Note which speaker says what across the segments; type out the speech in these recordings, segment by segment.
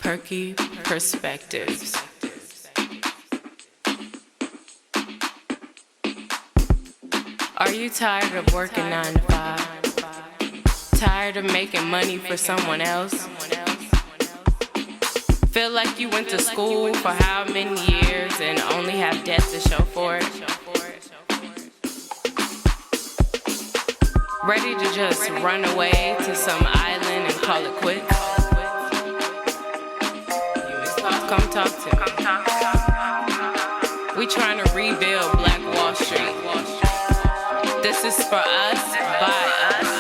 Speaker 1: Perky Perspectives. Are you tired of working 9 to 5? Tired of making money for someone else? Feel like you went to school for how many years and only have debt to show for it? Ready to just run away to some island and call it quits? Come talk to me. We trying to rebuild Black Wall Street. This is for us, by us.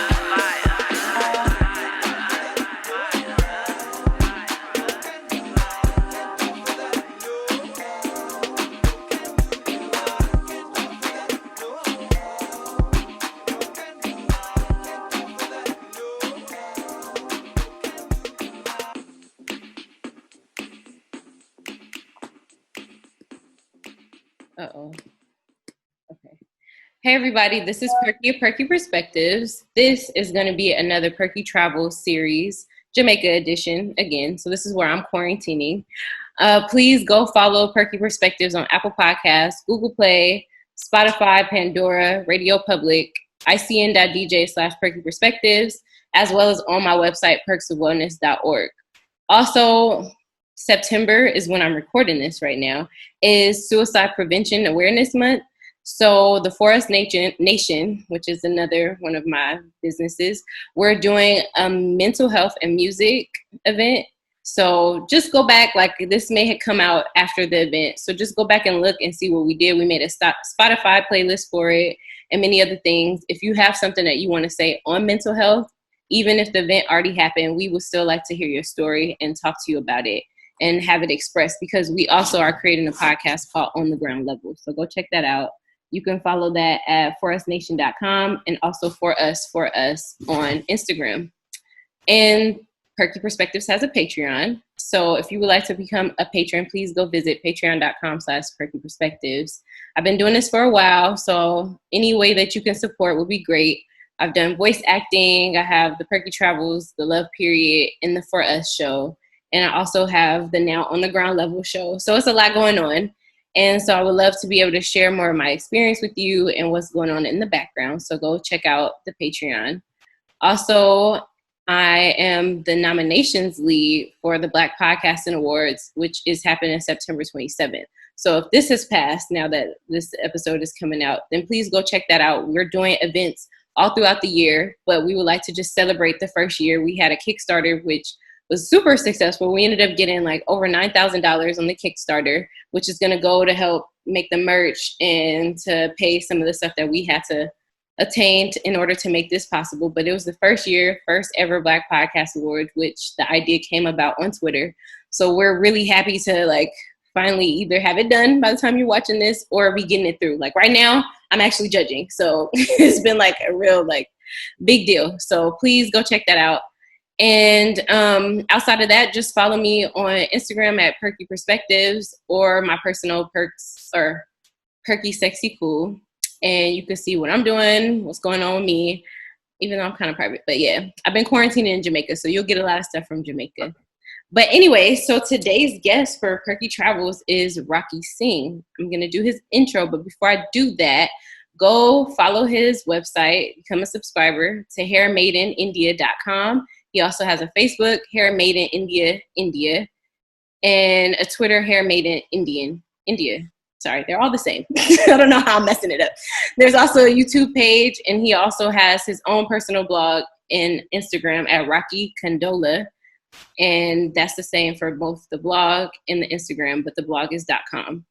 Speaker 1: Uh-oh. Okay. Hey everybody, this is Perky of Perky Perspectives. This is going to be another Perky Travels Series, Jamaica edition again. So this is where I'm quarantining. Please go follow Perky Perspectives on Apple Podcasts, Google Play, Spotify, Pandora, Radio Public, ICN.Dj/Perky Perspectives, as well as on my website, perksofwellness.org. Also, September is when I'm recording this right now, is Suicide Prevention Awareness Month. So the Forest Nation, which is another one of my businesses, we're doing a mental health and music event. So just go back, like this may have come out after the event. So just go back and look and see what we did. We made a Spotify playlist for it and many other things. If you have something that you want to say on mental health, even if the event already happened, we would still like to hear your story and talk to you about it and have it expressed, because we also are creating a podcast called On the Ground Level. So go check that out. You can follow that at forestnation.com and also for us on Instagram. And Perky Perspectives has a Patreon. So if you would like to become a patron, please go visit patreon.com/Perky Perspectives. I've been doing this for a while, so any way that you can support would be great. I've done voice acting. I have the Perky Travels, the Love Period, and the For Us show. And I also have the Now On the Ground Level show. So it's a lot going on. And so I would love to be able to share more of my experience with you and what's going on in the background. So go check out the Patreon. Also, I am the nominations lead for the Black Podcasting Awards, which is happening September 27th. So if this has passed, now that this episode is coming out, then please go check that out. We're doing events all throughout the year, but we would like to just celebrate the first year. We had a Kickstarter, which was super successful. We ended up getting like over $9,000 on the Kickstarter, which is going to go to help make the merch and to pay some of the stuff that we had to attain in order to make this possible. But it was the first ever Black Podcast Award, which the idea came about on Twitter. So we're really happy to like finally either have it done by the time you're watching this or be getting it through. Like right now, I'm actually judging. So it's been like a real like big deal. So please go check that out. And outside of that, just follow me on Instagram at Perky Perspectives or my personal Perks or Perky Sexy Cool. And you can see what I'm doing, what's going on with me, even though I'm kind of private. But yeah, I've been quarantining in Jamaica, so you'll get a lot of stuff from Jamaica. But anyway, so today's guest for Perky Travels is Rocky Singh. I'm going to do his intro, but before I do that, go follow his website, become a subscriber to hairmaidenindia.com. He also has a Facebook, Hair Maiden India, and a Twitter, Hair Maiden India. Sorry, they're all the same. I don't know how I'm messing it up. There's also a YouTube page, and he also has his own personal blog and Instagram at Rocky Kandola. And that's the same for both the blog and the Instagram, but the blog is .com.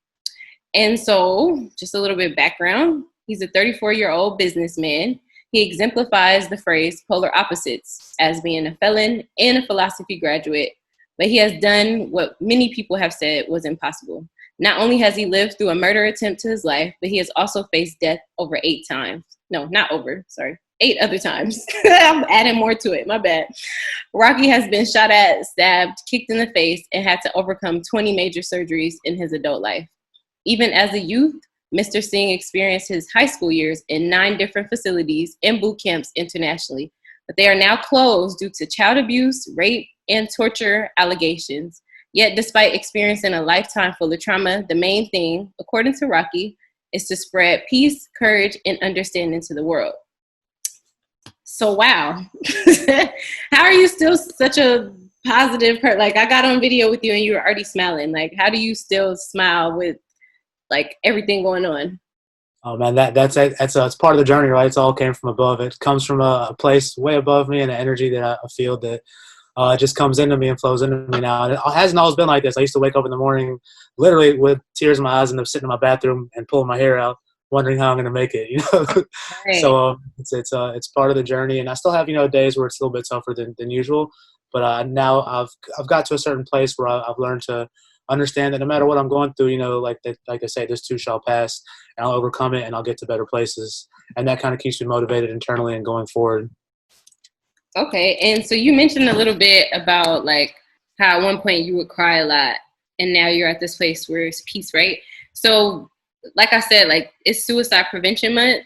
Speaker 1: And so just a little bit of background. He's a 34-year-old businessman. He exemplifies the phrase polar opposites as being a felon and a philosophy graduate, but he has done what many people have said was impossible. Not only has he lived through a murder attempt to his life, but he has also faced death over 8 times. No, not over, sorry. 8 other times. I'm adding more to it, my bad. Rocky has been shot at, stabbed, kicked in the face, and had to overcome 20 major surgeries in his adult life. Even as a youth, Mr. Singh experienced his high school years in 9 different facilities and boot camps internationally, but they are now closed due to child abuse, rape, and torture allegations. Yet, despite experiencing a lifetime full of trauma, the main thing, according to Rocky, is to spread peace, courage, and understanding to the world. So, wow. How are you still such a positive person? Like, I got on video with you and you were already smiling. Like, how do you still smile with, like, everything going on?
Speaker 2: Oh man, that's it's part of the journey, right? It's all came from above. It comes from a place way above me and an energy that I feel that just comes into me and flows into me now. And it hasn't always been like this. I used to wake up in the morning literally with tears in my eyes and I'm sitting in my bathroom and pulling my hair out, wondering how I'm going to make it, you know?
Speaker 1: Right.
Speaker 2: So it's part of the journey. And I still have, days where it's a little bit tougher than usual. But now I've got to a certain place where I've learned to understand that no matter what I'm going through, like I say, this too shall pass, and I'll overcome it and I'll get to better places. And that kind of keeps me motivated internally and going forward.
Speaker 1: Okay. And so you mentioned a little bit about like how at one point you would cry a lot and now you're at this place where it's peace, right? So like I said, like it's Suicide Prevention Month,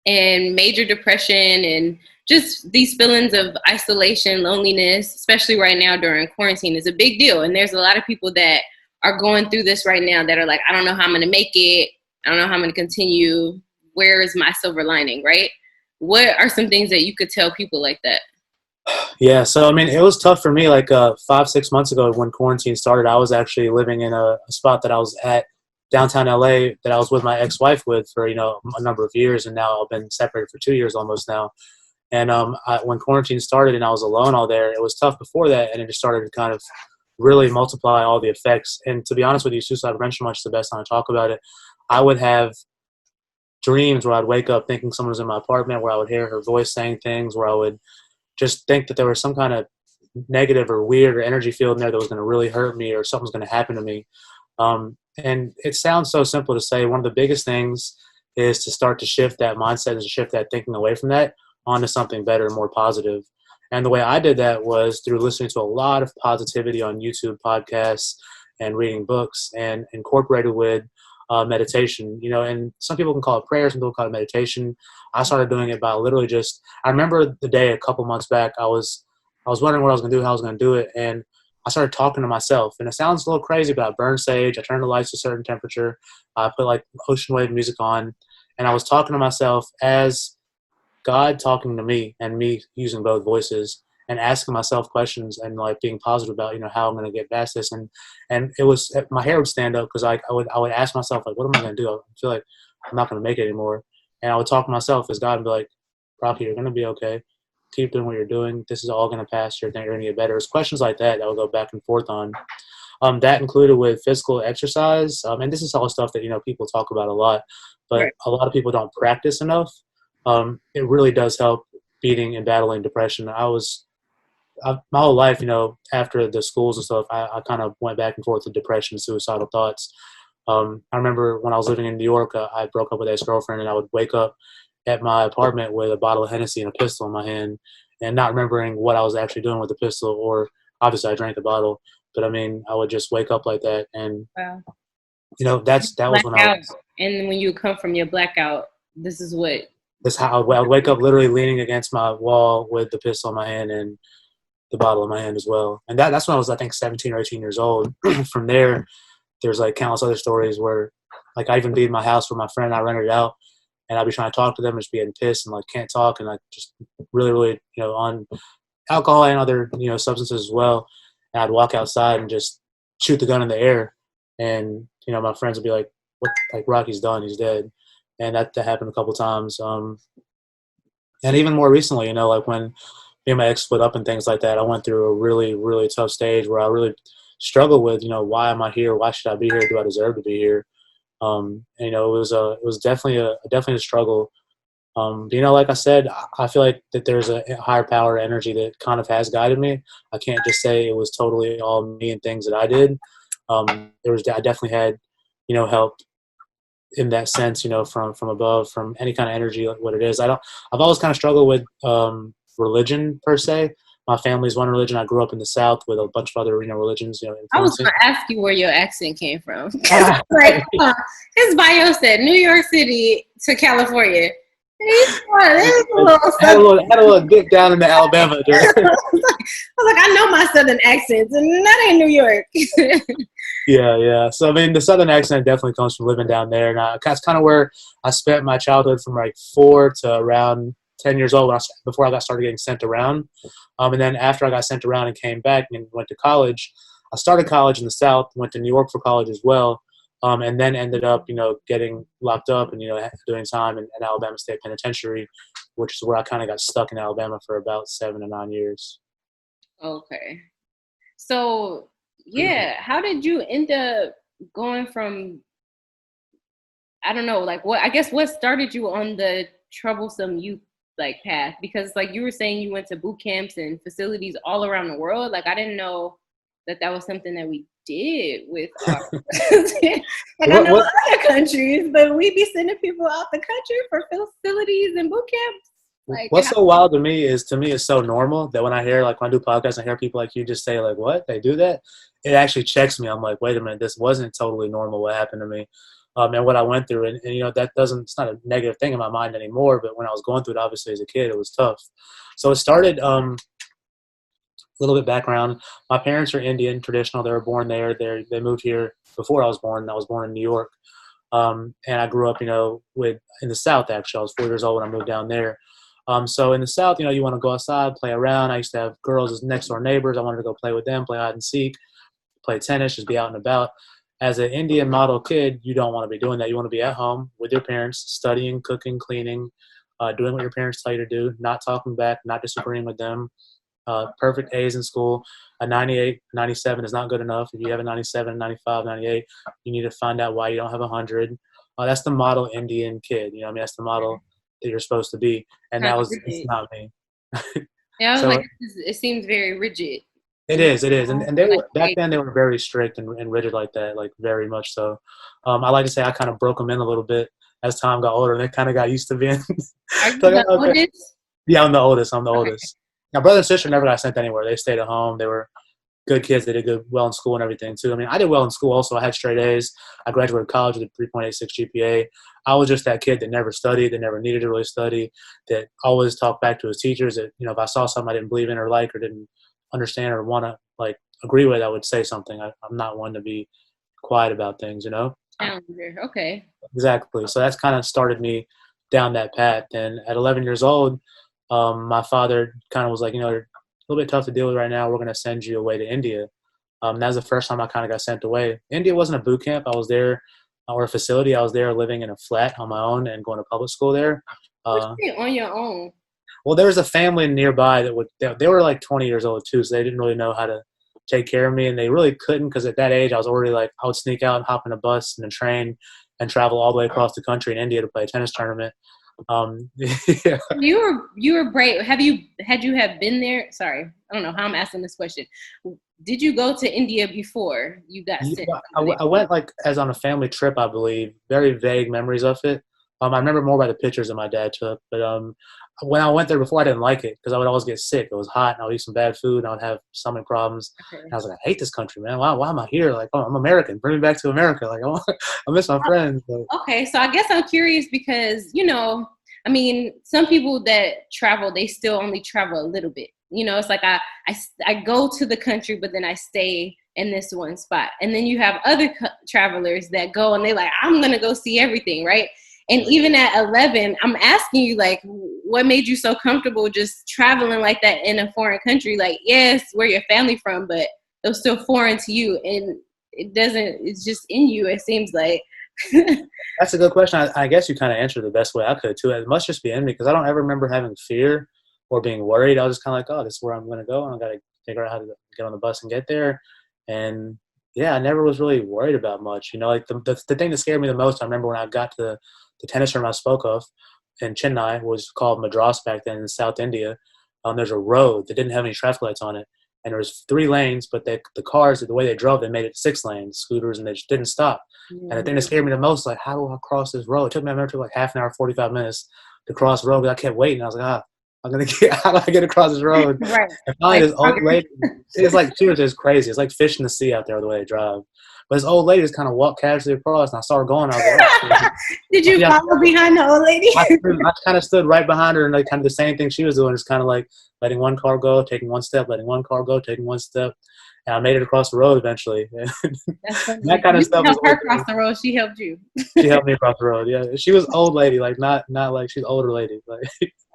Speaker 1: and major depression and just these feelings of isolation, loneliness, especially right now during quarantine, is a big deal. And there's a lot of people that are going through this right now that are like, I don't know how I'm going to make it. I don't know how I'm going to continue. Where is my silver lining, right? What are some things that you could tell people like that?
Speaker 2: Yeah, so I mean, it was tough for me. Like 5-6 months ago, when quarantine started, I was actually living in a spot that I was at downtown LA that I was with my ex-wife with for a number of years, and now I've been separated for 2 years almost now. And when quarantine started and I was alone all there, it was tough before that, and it just started to kind of really multiply all the effects. And to be honest with you, suicide prevention month is the best time to talk about it. I would have dreams where I'd wake up thinking someone was in my apartment, where I would hear her voice saying things, where I would just think that there was some kind of negative or weird or energy field in there that was going to really hurt me or something's going to happen to me. And it sounds so simple to say. One of the biggest things is to start to shift that mindset, is to shift that thinking away from that onto something better and more positive. And the way I did that was through listening to a lot of positivity on YouTube podcasts and reading books, and incorporated with meditation. And some people can call it prayer, some people call it meditation. I started doing it by literally I remember the day a couple months back, I was wondering what I was going to do, how I was going to do it, and I started talking to myself. And it sounds a little crazy, but I burned sage, I turned the lights to a certain temperature, I put like ocean wave music on, and I was talking to myself as God talking to me, and me using both voices and asking myself questions and like being positive about how I'm going to get past this. And it was, my hair would stand up because I would ask myself, like, what am I going to do? I feel like I'm not going to make it anymore. And I would talk to myself as God and be like, Rocky, you're going to be okay. Keep doing what you're doing. This is all going to pass. You're going to get better. It's questions like that would go back and forth on. That included with physical exercise. And this is all stuff that people talk about a lot, but
Speaker 1: Right.
Speaker 2: a lot of people don't practice enough. It really does help beating and battling depression. My whole life, after the schools and stuff, I kind of went back and forth with depression and suicidal thoughts. I remember when I was living in New York, I broke up with ex girlfriend, and I would wake up at my apartment with a bottle of Hennessy and a pistol in my hand, and not remembering what I was actually doing with the pistol, or obviously I drank the bottle, but I mean, I would just wake up like that. And,
Speaker 1: Wow.
Speaker 2: that was when I
Speaker 1: Blackout.
Speaker 2: was,
Speaker 1: And when you come from your blackout, this is what.
Speaker 2: this how I would wake up literally leaning against my wall with the pistol in my hand and the bottle in my hand as well. And that's when I was, I think, 17 or 18 years old. From there, there's like countless other stories where, like, I even be in my house with my friend, I rented it out, and I'd be trying to talk to them, and just be getting pissed and like can't talk, and like just really, really, on alcohol and other, substances as well. And I'd walk outside and just shoot the gun in the air, and my friends would be like, "What? Like, Rocky's done, he's dead." And that happened a couple times. And even more recently, like when me and my ex split up and things like that, I went through a really, really tough stage where I really struggled with, why am I here? Why should I be here? Do I deserve to be here? And, it was definitely a struggle. Like I said, I feel like that there's a higher power energy that kind of has guided me. I can't just say it was totally all me and things that I did. I definitely had, help in that sense, from above, from any kind of energy, like what it is. I've always kind of struggled with religion per se. My family's one religion. I grew up in the South with a bunch of other, religions,
Speaker 1: I was
Speaker 2: influencing.
Speaker 1: going to ask you where your accent came from. Like, it's bio said New York City to California. There's a little
Speaker 2: had
Speaker 1: southern.
Speaker 2: a little dip down into Alabama.
Speaker 1: I know my southern accents, and that ain't New York.
Speaker 2: Yeah. So I mean, the southern accent definitely comes from living down there, and that's kind of where I spent my childhood from like 4 to around 10 years old before I got started getting sent around. And then after I got sent around and came back and went to college, I started college in the South, went to New York for college as well, and then ended up, getting locked up and, doing time in Alabama State Penitentiary, which is where I kind of got stuck in Alabama for about 7 to 9 years.
Speaker 1: Okay. So, yeah, how did you end up going from, I don't know, like what started you on the troublesome youth like path? Because like you were saying you went to boot camps and facilities all around the world. Like I didn't know that was something that we did with our like I know other countries, but we be sending people out the country for facilities and boot camps. Like
Speaker 2: What's so wild to me is it's so normal that when I do podcasts and I hear people like you just say like, what, they do that? It actually checks me. I'm like, wait a minute, this wasn't totally normal what happened to me. And what I went through, and it's not a negative thing in my mind anymore, but when I was going through it, obviously as a kid, it was tough. So it started, a little bit background. My parents are Indian, traditional. They were born there. They moved here before I was born. I was born in New York. And I grew up, in the South, actually. I was 4 years old when I moved down there. So in the South, you want to go outside, play around. I used to have girls as next door neighbors. I wanted to go play with them, play hide and seek, play tennis, just be out and about. As an Indian model kid, you don't want to be doing that. You want to be at home with your parents, studying, cooking, cleaning, doing what your parents tell you to do, not talking back, not disagreeing with them. Perfect A's in school. A 98, 97 is not good enough. If you have a 97, 95, 98, you need to find out why you don't have 100. That's the model Indian kid. That's the model that you're supposed to be. And it's not me.
Speaker 1: Yeah, I was like, it seems very rigid.
Speaker 2: It is. And they were, back then they were very strict and rigid like that, like very much so. I like to say I kind of broke them in a little bit as time got older, and they kind of got used to being.
Speaker 1: Are you the oldest?
Speaker 2: Yeah, I'm the oldest. My brother and sister never got sent anywhere. They stayed at home. They were good kids. They did well in school and everything too. I mean, I did well in school also. I had straight A's. I graduated college with a 3.86 GPA. I was just that kid that never studied, that never needed to really study, that always talked back to his teachers. That if I saw something I didn't believe in or like or didn't understand or want to agree with, I would say something. I'm not one to be quiet about things.
Speaker 1: Okay.
Speaker 2: Exactly. So that's kind of started me down that path. And at 11 years old, my father kind of was like, you're a little bit tough to deal with right now. We're going to send you away to India. That was the first time I kind of got sent away. India wasn't a boot camp. I was there, or a facility. I was there living in a flat on my own and going to public school there.
Speaker 1: On your own?
Speaker 2: Well, there was a family nearby they were like 20 years old too, so they didn't really know how to take care of me, and they really couldn't because at that age I was already I would sneak out and hop in a bus and a train and travel all the way across the country in India to play a tennis tournament.
Speaker 1: Yeah. You were brave. Had you been there? Sorry, I don't know how I'm asking this question. Did you go to India before you got sent?
Speaker 2: I went as on a family trip, I believe. Very vague memories of it. I remember more by the pictures that my dad took. But when I went there before, I didn't like it because I would always get sick. It was hot, and I would eat some bad food, and I would have stomach problems. Okay. And I was like, I hate this country, man. Why am I here? I'm American. Bring me back to America. I miss my friends.
Speaker 1: Okay, so I guess I'm curious because, I mean, some people that travel, they still only travel a little bit. It's like I go to the country, but then I stay in this one spot. And then you have other travelers that go and they I'm going to go see everything, right? And even at 11, I'm asking you, what made you so comfortable just traveling like that in a foreign country? Yes, where your family from, but it was still foreign to you. And it's just in you, it seems like.
Speaker 2: That's a good question. I guess you kind of answered the best way I could, too. It must just be in me because I don't ever remember having fear or being worried. I was just kind of oh, this is where I'm going to go, and I got to figure out how to get on the bus and get there. And, yeah, I never was really worried about much. The thing that scared me the most, I remember when I got to the tennis tournament I spoke of in Chennai, was called Madras back then in South India. There's a road that didn't have any traffic lights on it. And there was 3 lanes, but the cars, the way they drove, they made it 6 lanes, scooters, and they just didn't stop. Mm-hmm. And the thing that scared me the most, how do I cross this road? It took me, I remember, half an hour, 45 minutes to cross the road, but I kept waiting. I was like, how do I get across this road? Right. And finally, this old lady, she was just crazy. It's like fish in the sea out there the way they drive. But this old lady just kind of walked casually across, and I saw her going. I was like, oh, shit.
Speaker 1: Did you follow behind the old lady?
Speaker 2: I kind of stood right behind her, and like kind of the same thing she was doing, just kind of like letting one car go, taking one step, letting one car go, taking one step, and I made it across the road eventually.
Speaker 1: That's funny.
Speaker 2: That kind of stuff.
Speaker 1: Help her cross the road. She helped you.
Speaker 2: She helped me across the road. Yeah, she was old lady, like not like she's older lady. Like,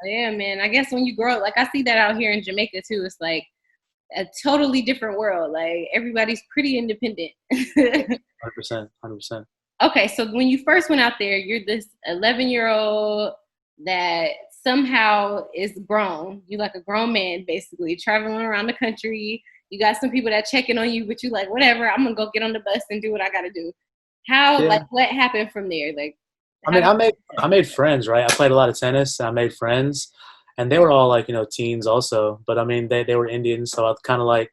Speaker 1: yeah, man. I guess when you grow up, like I see that out here in Jamaica too. It's like a totally different world. Like everybody's pretty independent.
Speaker 2: 100%.
Speaker 1: Okay, so when you first went out there, you're this 11-year-old that somehow is grown. You like a grown man, basically, traveling around the country. You got some people that checking on you, but you like, whatever, I'm gonna go get on the bus and do what I gotta do. Like, what happened from there? Like,
Speaker 2: I made friends, right? I played a lot of tennis. I made friends, and they were all like, teens also. But I mean, they were Indians, so I kind of like,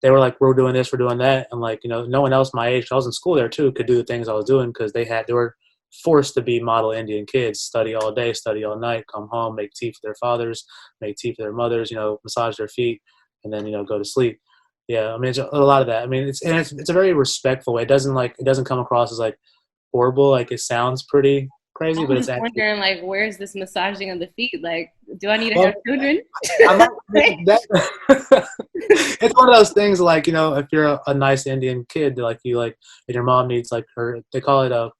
Speaker 2: they were like, we're doing this, we're doing that, and like, no one else my age, I was in school there too, could do the things I was doing because they were forced to be model Indian kids, study all day, study all night, come home, make tea for their fathers, make tea for their mothers, massage their feet, and then go to sleep. Yeah, I mean, it's a lot of that. I mean, it's a very respectful way. It doesn't come across as like horrible. Like it sounds pretty crazy, but it's actually
Speaker 1: wondering like, where's this massaging of the feet? Like, do I need to have children?
Speaker 2: It's one of those things like, if you're a nice Indian kid, like and your mom needs like they call it a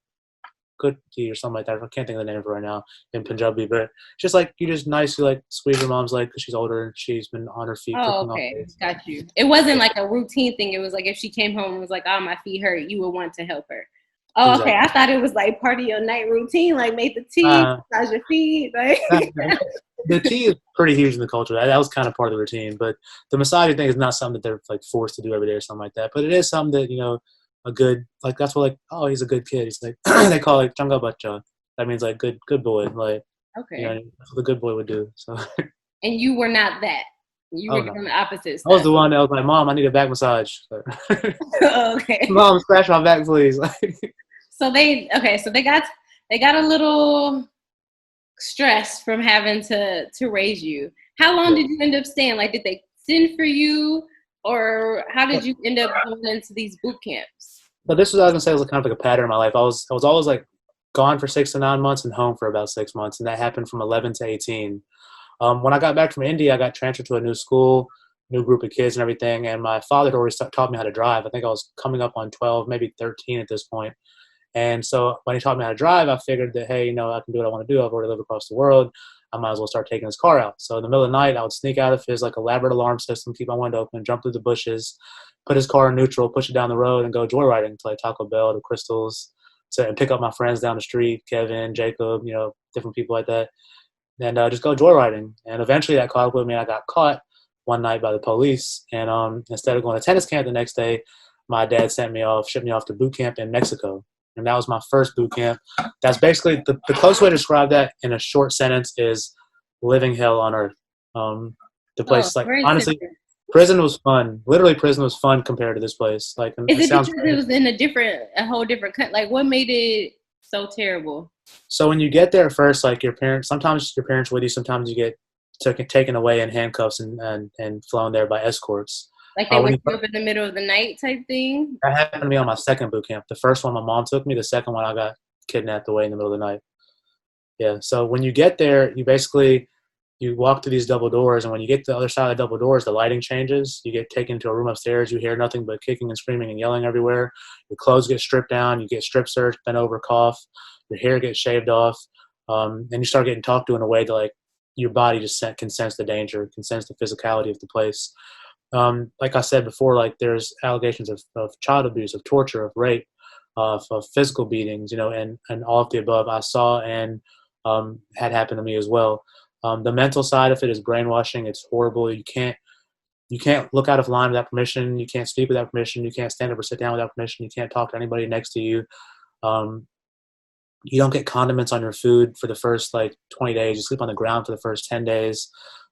Speaker 2: cookie or something like that. I can't think of the name of it right now in Punjabi, but just like you just nicely like squeeze your mom's leg because she's older and she's been on her feet.
Speaker 1: Oh, okay, got you. It wasn't like a routine thing. It was like if she came home and was like, "Oh, my feet hurt," you would want to help her. Oh, exactly. Okay. I thought it was like part of your night routine, like make the tea, massage your feet. Like.
Speaker 2: The tea is pretty huge in the culture. That was kind of part of the routine, but the massaging thing is not something that they're like forced to do every day or something like that. But it is something that a good like that's what like oh he's a good kid. He's like they call it changa bacha. That means like good boy. Like
Speaker 1: okay,
Speaker 2: that's what the good boy would do. So.
Speaker 1: And you were not that. You were doing the opposite stuff.
Speaker 2: I was the one that was like, Mom, I need a back massage.
Speaker 1: Okay.
Speaker 2: Mom, scratch my back, please.
Speaker 1: So they got a little stressed from having to raise you. How long did you end up staying? Like, did they send for you, or how did you end up going into these boot camps?
Speaker 2: But this was, I was gonna say, was kind of like a pattern in my life. I was always like gone for 6 to 9 months and home for about 6 months, and that happened from 11 to 18. When I got back from India, I got transferred to a new school, new group of kids and everything, and my father had already taught me how to drive. I think I was coming up on 12, maybe 13 at this point. And so when he taught me how to drive, I figured that, hey, I can do what I want to do. I've already lived across the world. I might as well start taking his car out. So in the middle of the night, I would sneak out of his like elaborate alarm system, keep my window open, jump through the bushes, put his car in neutral, push it down the road, and go joyriding to like Taco Bell, to Crystals, and pick up my friends down the street, Kevin, Jacob, different people like that, and just go joyriding. And eventually that caught up with me, and I got caught one night by the police. And instead of going to tennis camp the next day, my dad shipped me off to boot camp in Mexico. And that was my first boot camp. That's basically the closest way to describe that in a short sentence is living hell on earth. The place, honestly, prison was fun. Literally, prison was fun compared to this place. Like,
Speaker 1: is it because it was in a whole different country? Like, what made it so terrible?
Speaker 2: So when you get there first, like sometimes your parents with you, sometimes you get taken away in handcuffs and flown there by escorts.
Speaker 1: Like they wake you up in the middle of the night type thing?
Speaker 2: That happened to me on my second boot camp. The first one, my mom took me. The second one, I got kidnapped away in the middle of the night. Yeah. So when you get there, you walk through these double doors, and when you get to the other side of the double doors, the lighting changes. You get taken to a room upstairs. You hear nothing but kicking and screaming and yelling everywhere. Your clothes get stripped down. You get strip searched, bent over, cough. Your hair gets shaved off. And you start getting talked to in a way that like your body just can sense the danger, can sense the physicality of the place. Like I said before, like there's allegations of child abuse, of torture, of rape, of physical beatings, and all of the above I saw and had happened to me as well. The mental side of it is brainwashing. It's horrible. You can't look out of line without permission. You can't speak without permission. You can't stand up or sit down without permission. You can't talk to anybody next to you. You don't get condiments on your food for the first like 20 days. You sleep on the ground for the first 10 days.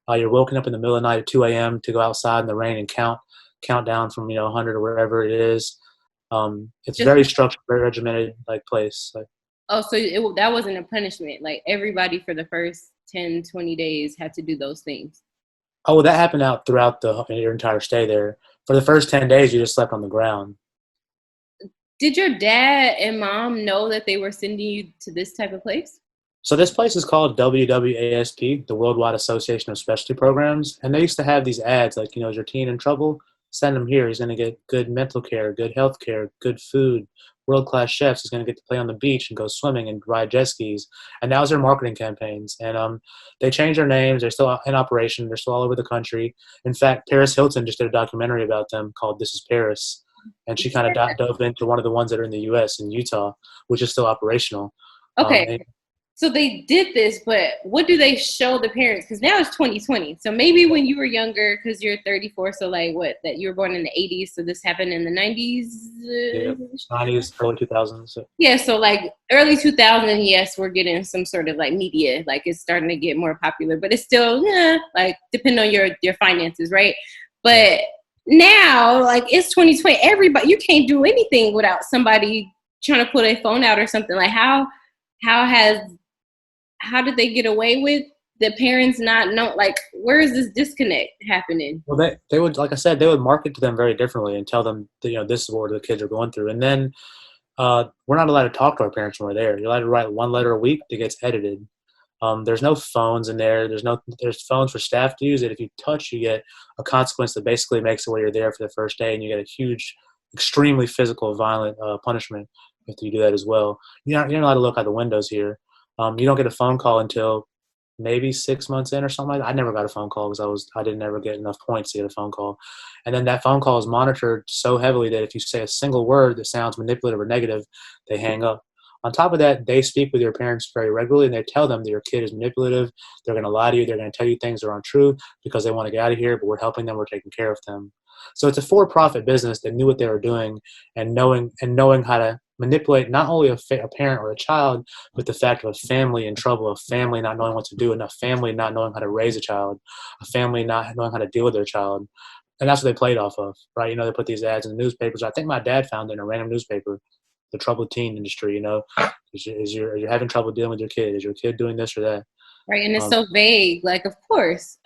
Speaker 2: You're woken up in the middle of the night at 2 a.m. to go outside in the rain and count down from 100 or wherever it is. It's just very structured, very regimented like place. Like,
Speaker 1: oh, so that wasn't a punishment. Like everybody for the first 10, 20 days had to do those things.
Speaker 2: Oh, well, that happened out throughout your entire stay there. For the first 10 days, you just slept on the ground.
Speaker 1: Did your dad and mom know that they were sending you to this type of place?
Speaker 2: So this place is called WWASP, the Worldwide Association of Specialty Programs, and they used to have these ads like, is your teen in trouble? Send him here. He's going to get good mental care, good health care, good food, world-class chefs. He's going to get to play on the beach and go swimming and ride jet skis. And that was their marketing campaigns. And they changed their names. They're still in operation. They're still all over the country. In fact, Paris Hilton just did a documentary about them called This is Paris. And she kind of dove into one of the ones that are in the U.S. in Utah, which is still operational.
Speaker 1: Okay. So they did this, but what do they show the parents? Because now it's 2020. So maybe when you were younger, because you're 34, so like that you were born in the 80s, so this happened in the 90s?
Speaker 2: Yeah, 90s, early 2000s.
Speaker 1: Yeah, so like early 2000, yes, we're getting some sort of like media, like it's starting to get more popular, but it's still, like depending on your finances, right? But now, like it's 2020, everybody, you can't do anything without somebody trying to pull their phone out or something. Like how did they get away with the parents not know? Like, where is this disconnect happening?
Speaker 2: Well, they would, like I said, they would market to them very differently and tell them that, this is what the kids are going through. And then we're not allowed to talk to our parents when we're there. You're allowed to write one letter a week that gets edited. There's no phones in there. There's phones for staff to use it. If you touch, you get a consequence that basically makes it where you're there for the first day, and you get a huge, extremely physical, violent punishment if you do that as well. You're not allowed to look out the windows here. You don't get a phone call until maybe 6 months in or something like that. I never got a phone call because I didn't ever get enough points to get a phone call. And then that phone call is monitored so heavily that if you say a single word that sounds manipulative or negative, they hang up. On top of that, they speak with your parents very regularly, and they tell them that your kid is manipulative. They're going to lie to you. They're going to tell you things that aren't true because they want to get out of here, but we're helping them. We're taking care of them. So it's a for-profit business that knew what they were doing and knowing how to manipulate not only a parent or a child, but the fact of a family in trouble, a family not knowing what to do, and a family not knowing how to raise a child, a family not knowing how to deal with their child. And that's what they played off of, right? They put these ads in the newspapers. I think my dad found it in a random newspaper, the troubled teen industry, is you're having trouble dealing with your kid? Is your kid doing this or that?
Speaker 1: Right, and it's so vague. Like, of course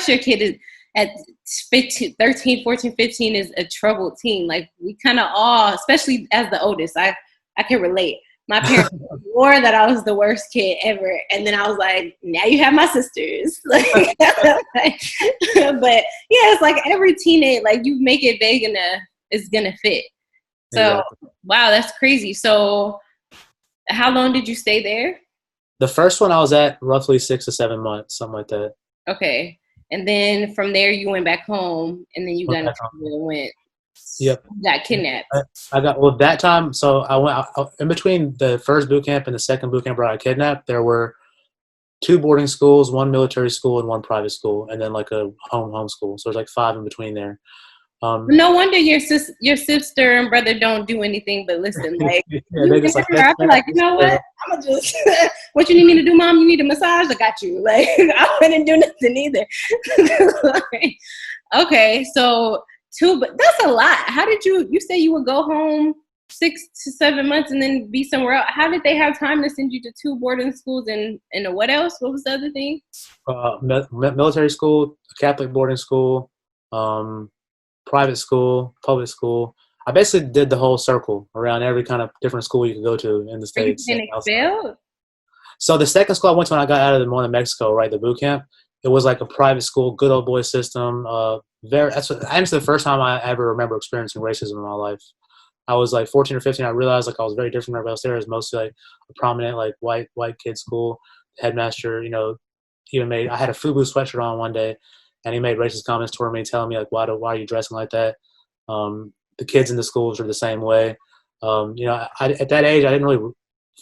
Speaker 1: your kid is at 15, 13, 14, 15 is a troubled teen. Like, we kind of all, especially as the oldest, I can relate. My parents swore that I was the worst kid ever. And then I was like, now you have my sisters. But yeah, it's like every teenage, like you make it vague enough, it's going to fit. So, exactly. Wow, that's crazy. So how long did you stay there?
Speaker 2: The first one I was at roughly 6 to 7 months, something like that.
Speaker 1: Okay. And then from there you went back home, and then you got got kidnapped.
Speaker 2: That time, so I went in between the first boot camp and the second boot camp where I got kidnapped. There were 2 boarding schools, 1 military school, and 1 private school, and then like a home school. So there's like 5 in between there.
Speaker 1: No wonder your sister and brother don't do anything but listen. Like,
Speaker 2: they just like,
Speaker 1: I feel like, you know what? I'm gonna just what you need me to do, Mom? You need a massage? I got you. Like, I didn't do nothing either. Okay, so 2, but that's a lot. How did you say you would go home 6 to 7 months and then be somewhere else? How did they have time to send you to 2 boarding schools and what else? What was the other thing?
Speaker 2: Military school, Catholic boarding school, private school, public school. I basically did the whole circle around every kind of different school you could go to in the States.
Speaker 1: You been expelled?
Speaker 2: So the second school I went to when I got out of the one in Mexico, right, the boot camp, it was like a private school, good old boy system. That's the first time I ever remember experiencing racism in my life. I was like 14 or 15. I realized like I was very different from everybody else there. It was mostly like a prominent like white kid school. The headmaster, even I had a FUBU sweatshirt on one day, and he made racist comments toward me, telling me like, why are you dressing like that? The kids in the schools are the same way. At that age, I didn't really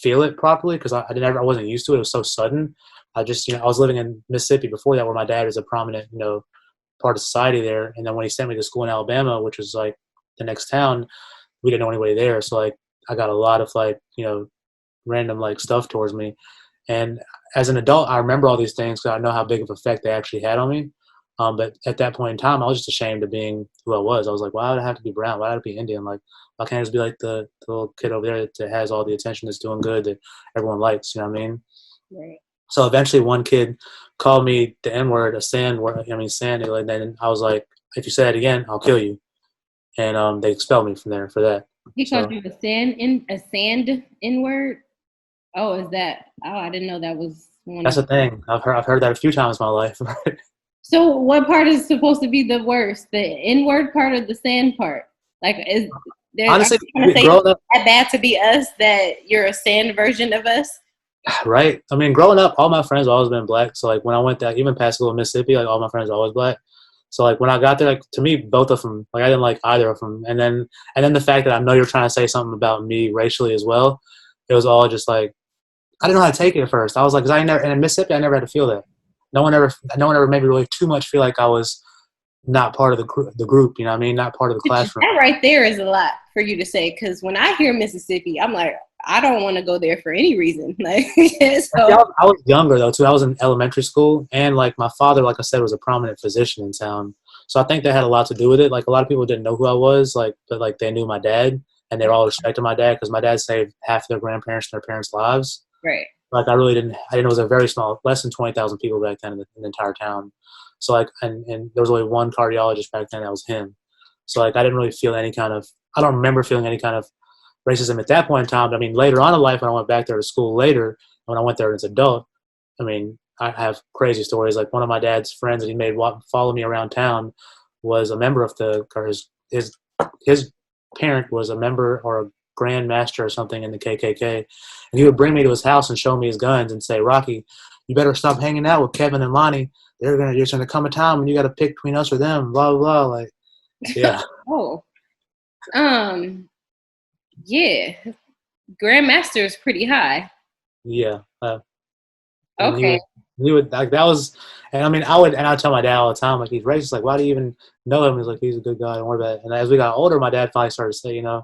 Speaker 2: feel it properly because I wasn't used to it. It was so sudden. I was living in Mississippi before that, where my dad is a prominent, part of society there. And then when he sent me to school in Alabama, which was like the next town, we didn't know anybody there. So like, I got a lot of like, random like stuff towards me. And as an adult, I remember all these things because I know how big of an effect they actually had on me. But at that point in time, I was just ashamed of being who I was. I was like, why would I have to be brown? Why would I have to be Indian? Like, why can't I just be like the little kid over there that has all the attention, that's doing good, that everyone likes, you know what I mean?
Speaker 1: Right.
Speaker 2: So eventually one kid called me the N-word, sand, and I was like, if you say that again, I'll kill you. And they expelled me from there for that.
Speaker 1: He called
Speaker 2: So
Speaker 1: you a sand in word. Oh, is that? Oh, I didn't know that was one
Speaker 2: that's
Speaker 1: of.
Speaker 2: the thing. I've heard that a few times in my life.
Speaker 1: So, what part is supposed to be the worst? The N word part or the sand part? Like, is there? Are
Speaker 2: Honestly,
Speaker 1: you trying to say it's
Speaker 2: growing up,
Speaker 1: that bad to be us that you're a sand version of us?
Speaker 2: right? I mean, growing up, all my friends have always been black. So like when I went there, even past school in Mississippi, like all my friends are always black. So like when I got there, like to me, both of them, like I didn't like either of them. And then the fact that I know you're trying to say something about me racially as well, it was all just like I didn't know how to take it at first. I was like, because I never, and in Mississippi, I never had to feel that. No one ever made me really too much feel like I was not part of the group. You know what I mean? Not part of the classroom.
Speaker 1: That right there is a lot for you to say. Because when I hear Mississippi, I'm like, I don't want to go there for any reason. Like,
Speaker 2: See,
Speaker 1: so
Speaker 2: I was younger though too. I was in elementary school, and like my father, like I said, was a prominent physician in town. So I think that had a lot to do with it. Like a lot of people didn't know who I was, like but like they knew my dad, and they were all respected my dad because my dad saved half their grandparents and their parents' lives.
Speaker 1: right.
Speaker 2: Like I really didn't. I didn't. It was a very small, less than 20,000 people back then in the entire town. So like, and there was only one cardiologist back then. That was him. So like, I didn't really feel any kind of. I don't remember feeling any kind of racism at that point in time. But I mean, later on in life, when I went back there to school later, when I went there as an adult, I mean, I have crazy stories. Like one of my dad's friends that he made follow me around town was a member of or his parent was a member or a grand master or something in the KKK, and he would bring me to his house and show me his guns and say, "Rocky, you better stop hanging out with Kevin and Lonnie. There's gonna come a time when you got to pick between us or them." Blah blah blah. Like, yeah,
Speaker 1: Oh, um, yeah. Grandmaster is pretty high.
Speaker 2: yeah. And
Speaker 1: Okay.
Speaker 2: he would like that was, and I mean I tell my dad all the time like he's racist. Like why do you even know him? He's like he's a good guy. Don't worry about it. And as we got older, my dad finally started to say, I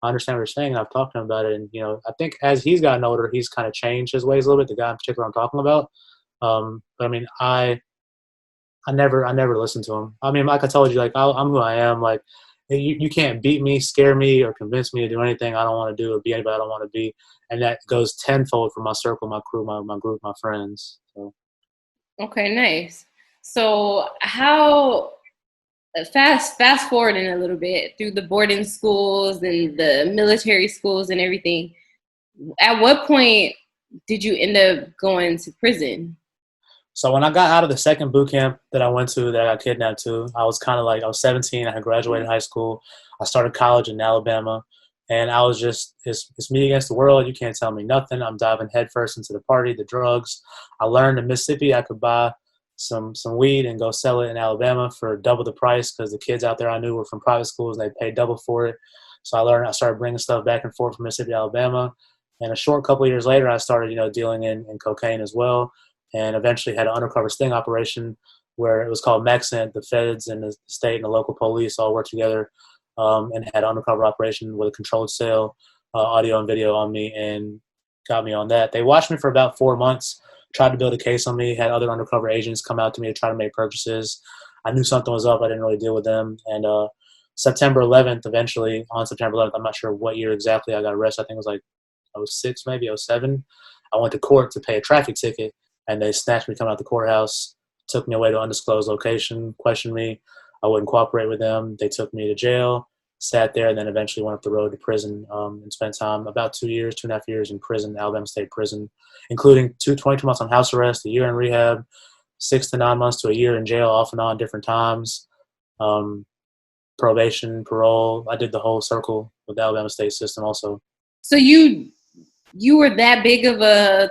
Speaker 2: understand what you're saying, and I've talked to him about it. And I think as he's gotten older, he's kind of changed his ways a little bit. The guy in particular I'm talking about. But I mean, I never listened to him. I mean, like I told you, like I'm who I am. Like you can't beat me, scare me, or convince me to do anything I don't want to do or be anybody I don't want to be. And that goes tenfold for my circle, my crew, my group, my friends. So.
Speaker 1: Okay, nice. So how fast forwarding a little bit through the boarding schools and the military schools and everything. At what point did you end up going to prison?
Speaker 2: So when I got out of the second boot camp that I went to, that I got kidnapped to, I was kind of like I was 17. I had graduated high school. I started college in Alabama, and I was just it's me against the world. You can't tell me nothing. I'm diving headfirst into the party, the drugs. I learned in Mississippi I could buy some weed and go sell it in Alabama for double the price because the kids out there I knew were from private schools and they paid double for it. So I started bringing stuff back and forth from Mississippi to Alabama. And a short couple of years later, I started dealing in cocaine as well, and eventually had an undercover sting operation where it was called Maxent. The feds and the state and the local police all worked together and had an undercover operation with a controlled sale, audio and video on me, and got me on that. They watched me for about 4 months, tried to build a case on me, had other undercover agents come out to me to try to make purchases. I knew something was up. I didn't really deal with them. And September 11th, eventually, on September 11th, I'm not sure what year exactly I got arrested. I think it was like '06, maybe '07. I went to court to pay a traffic ticket, and they snatched me coming out the courthouse, took me away to an undisclosed location, questioned me. I wouldn't cooperate with them. They took me to jail, sat there, and then eventually went up the road to prison and spent time, about 2 years, 2.5 years in prison, Alabama State Prison, including 22 months on house arrest, a year in rehab, 6 to 9 months to a year in jail, off and on, different times, um, probation, parole. I did the whole circle with the Alabama State system also.
Speaker 1: So you were that big of a.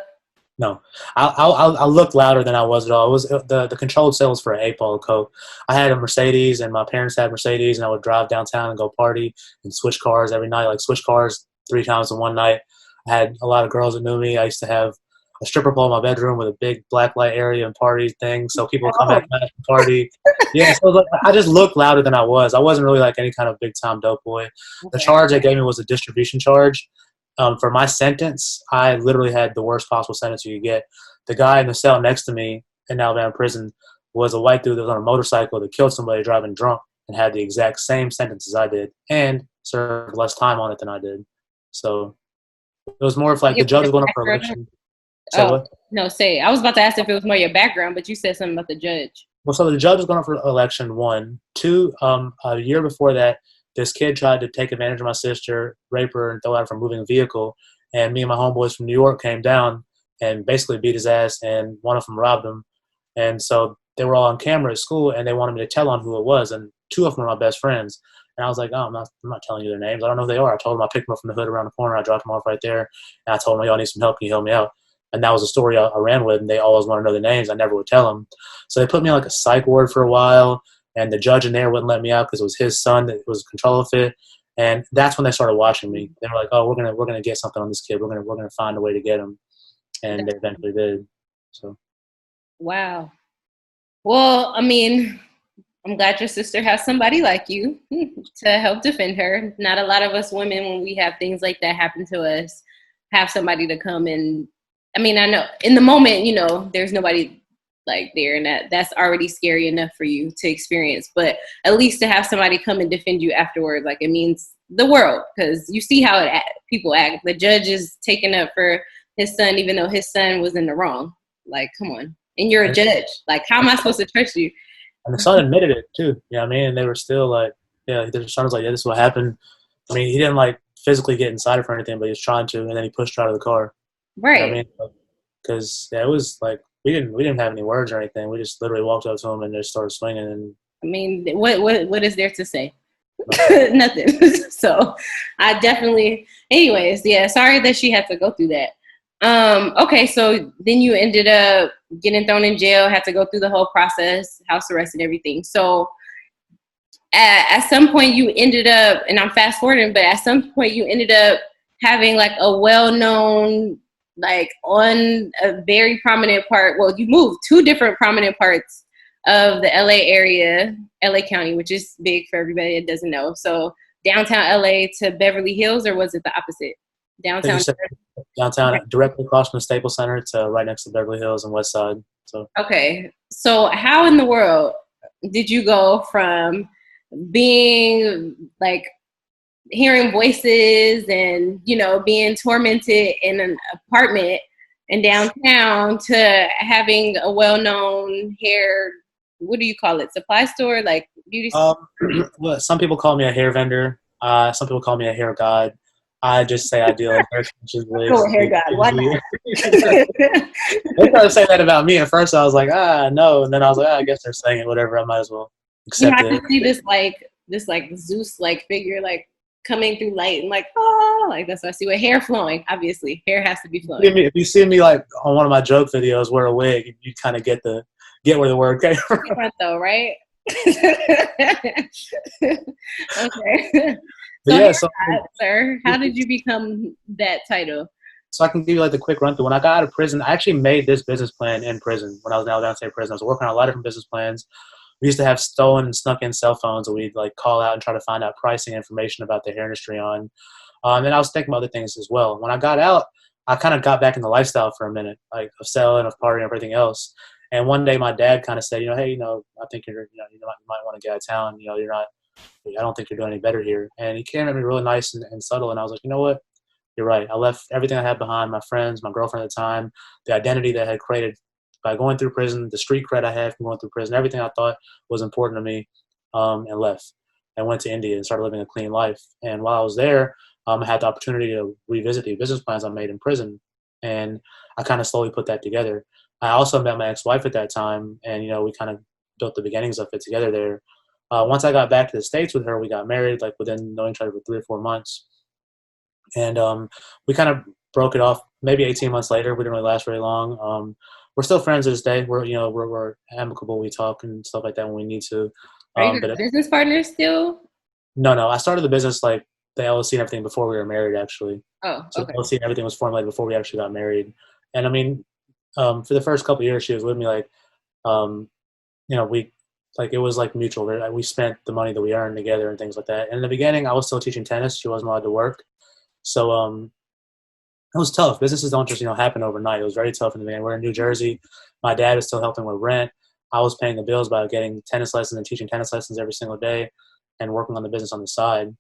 Speaker 2: No, I looked louder than I was at all. It was the controlled sales for an 8 ball of coke. I had a Mercedes, and my parents had Mercedes, and I would drive downtown and go party and switch cars every night, like switch cars 3 times in one night. I had a lot of girls that knew me. I used to have a stripper pole in my bedroom with a big black light area and party thing, so people would come
Speaker 1: Oh,
Speaker 2: at night and party. Yeah, so like, I just looked louder than I was. I wasn't really like any kind of big time dope boy. The
Speaker 1: okay.
Speaker 2: charge they gave me was a distribution charge. For my sentence, I literally had the worst possible sentence you could get. The guy in the cell next to me in Alabama prison was a white dude that was on a motorcycle that killed somebody driving drunk and had the exact same sentence as I did and served less time on it than I did. So it was more of like the
Speaker 1: Your
Speaker 2: judge was going up for
Speaker 1: background?
Speaker 2: election. Say
Speaker 1: Oh
Speaker 2: what?
Speaker 1: no, say I was about to ask if it was more your background, but you said something about the judge.
Speaker 2: Well, so the judge was going up for election one. Two, a year before that, this kid tried to take advantage of my sister, rape her, and throw her out from a moving vehicle. And me and my homeboys from New York came down and basically beat his ass, and one of them robbed him. And so they were all on camera at school, and they wanted me to tell on who it was. And two of them were my best friends. And I was like, oh, I'm not telling you their names. I don't know who they are. I told them I picked them up from the hood around the corner. I dropped them off right there. And I told them, y'all need some help. Can you help me out? And that was a story I ran with, and they always wanted to know the names. I never would tell them. So they put me on like a psych ward for a while, and the judge in there wouldn't let me out because it was his son that was in control of it. And that's when they started watching me. They were like, oh, we're gonna get something on this kid. We're gonna find a way to get him. And they eventually did. So.
Speaker 1: Wow. Well, I mean, I'm glad your sister has somebody like you to help defend her. Not a lot of us women, when we have things like that happen to us, have somebody to come and, I mean, I know in the moment, you know, there's nobody like there, and that's already scary enough for you to experience. But at least to have somebody come and defend you afterward, like, it means the world, because you see how people act. The judge is taking up for his son, even though his son was in the wrong. Like, come on. And you're a judge. Like, how am I supposed to trust you?
Speaker 2: And the son admitted it too. You know what I mean? And they were still like, yeah, the son was like, yeah, this is what happened. I mean, he didn't like physically get inside of her or anything, but he was trying to, and then he pushed her out of the car.
Speaker 1: Right.
Speaker 2: You know what I mean? Because it was like, we didn't have any words or anything. We just literally walked up to him and just started swinging. And
Speaker 1: I mean, what is there to say? Nothing. So I definitely, anyways, yeah, sorry that she had to go through that. Okay, so then you ended up getting thrown in jail, had to go through the whole process, house arrest and everything. So at some point you ended up, and I'm fast forwarding, but at some point you ended up having like a well-known, like on a very prominent part. Well, you moved two different prominent parts of the LA area, LA County, which is big for everybody that doesn't know. So downtown LA to Beverly Hills, or was it the opposite? Downtown.
Speaker 2: Downtown, directly across from the Staples Center to right next to Beverly Hills and West Side. So
Speaker 1: okay, so how in the world did you go from being like hearing voices and, you know, being tormented in an apartment in downtown to having a well-known hair, what do you call it, supply store, like beauty store?
Speaker 2: Well, some people call me a hair vendor. Some people call me a hair god. I just say I deal in hair extensions.
Speaker 1: Go hair god. Why not?
Speaker 2: They tried to say that about me. At first, I was like, no, and then I was like, I guess they're saying it. Whatever. I might as well accept it.
Speaker 1: I can see this Zeus like figure like coming through light and like like that's what I see with hair flowing. Obviously, hair has to be flowing.
Speaker 2: If you see me like on one of my joke videos wear a wig, you kind of get where the word came from.
Speaker 1: Different though, right? Okay. So,
Speaker 2: yeah,
Speaker 1: sir, how did you become that title?
Speaker 2: So I can give you like the quick run through. When I got out of prison, I actually made this business plan in prison. When I was in Alabama State Prison, I was working on a lot of different business plans. We used to have stolen and snuck in cell phones, and we'd like call out and try to find out pricing information about the hair industry on. And I was thinking about other things as well. When I got out, I kind of got back in the lifestyle for a minute, like of selling, of partying, everything else. And one day, my dad kind of said, hey, I think you might want to get out of town. I don't think you're doing any better here. And he came at me really nice and subtle. And I was like, you know what? You're right. I left everything I had behind, my friends, my girlfriend at the time, the identity that I had created by going through prison, the street cred I had from going through prison, everything I thought was important to me, and left. And went to India and started living a clean life. And while I was there, I had the opportunity to revisit the business plans I made in prison. And I kind of slowly put that together. I also met my ex-wife at that time, and, we kind of built the beginnings of it together there. Once I got back to the States with her, we got married, like within knowing each other for 3 or 4 months. And we kind of broke it off maybe 18 months later. We didn't really last very long. We're still friends to this day. We're amicable. We talk and stuff like that when we need to.
Speaker 1: Are you business partners still?
Speaker 2: No. I started the business, like the LLC and everything, before we were married, actually.
Speaker 1: Oh, okay.
Speaker 2: So the LLC and everything was formulated before we actually got married. And I mean, for the first couple of years she was with me, like, it was like mutual. We spent the money that we earned together and things like that. And in the beginning, I was still teaching tennis. She wasn't allowed to work. So it was tough. Businesses don't just, happen overnight. It was very tough in the beginning. We're in New Jersey. My dad was still helping with rent. I was paying the bills by getting tennis lessons and teaching tennis lessons every single day and working on the business on the side.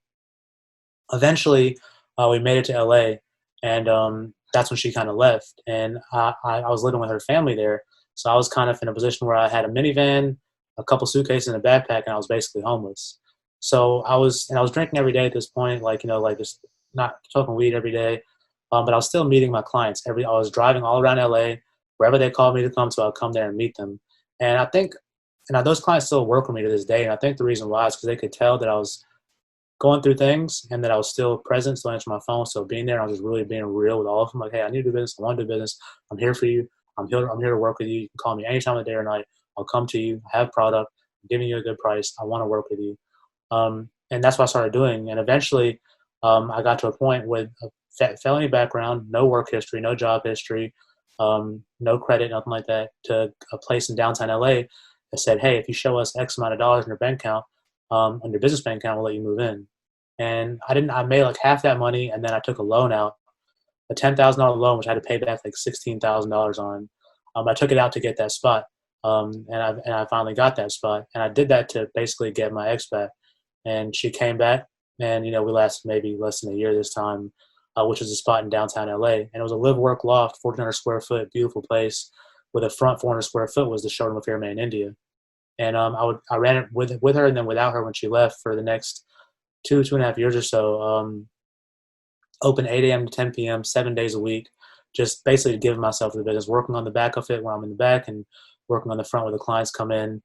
Speaker 2: Eventually, we made it to LA, and that's when she kind of left. And I was living with her family there. So I was kind of in a position where I had a minivan, a couple suitcases, and a backpack, and I was basically homeless. So I was drinking every day at this point, like, like just not smoking weed every day. But I was still meeting my clients I was driving all around LA, wherever they called me to come to, I'll come there and meet them. And I think, and those clients still work with me to this day. And I think the reason why is because they could tell that I was going through things and that I was still present, still answering my phone, still being there. I was just really being real with all of them. Like, hey, I need to do business. I want to do business. I'm here for you. I'm here to work with you. You can call me any time of the day or night. I'll come to you. I have product. I'm giving you a good price. I want to work with you. And that's what I started doing. And eventually, I got to a point with a felony background, no work history, no job history, no credit, nothing like that, to a place in downtown LA that said, hey, if you show us X amount of dollars in your bank account, on your business bank account, we'll let you move in. And I made like half that money, and then I took a loan out, a $10,000 loan, which I had to pay back like $16,000 on. I took it out to get that spot, and I finally got that spot, and I did that to basically get my ex back, and she came back, and we lasted maybe less than a year this time, which was a spot in downtown LA, and it was a live work loft, 1,400 square foot, beautiful place, with a front 400 square foot was the showroom of Fairman, India, and I ran it with her and then without her when she left for the next 2.5 years or so. Open 8 a.m. to 10 p.m., 7 days a week, just basically giving myself to the business, working on the back of it when I'm in the back and working on the front where the clients come in.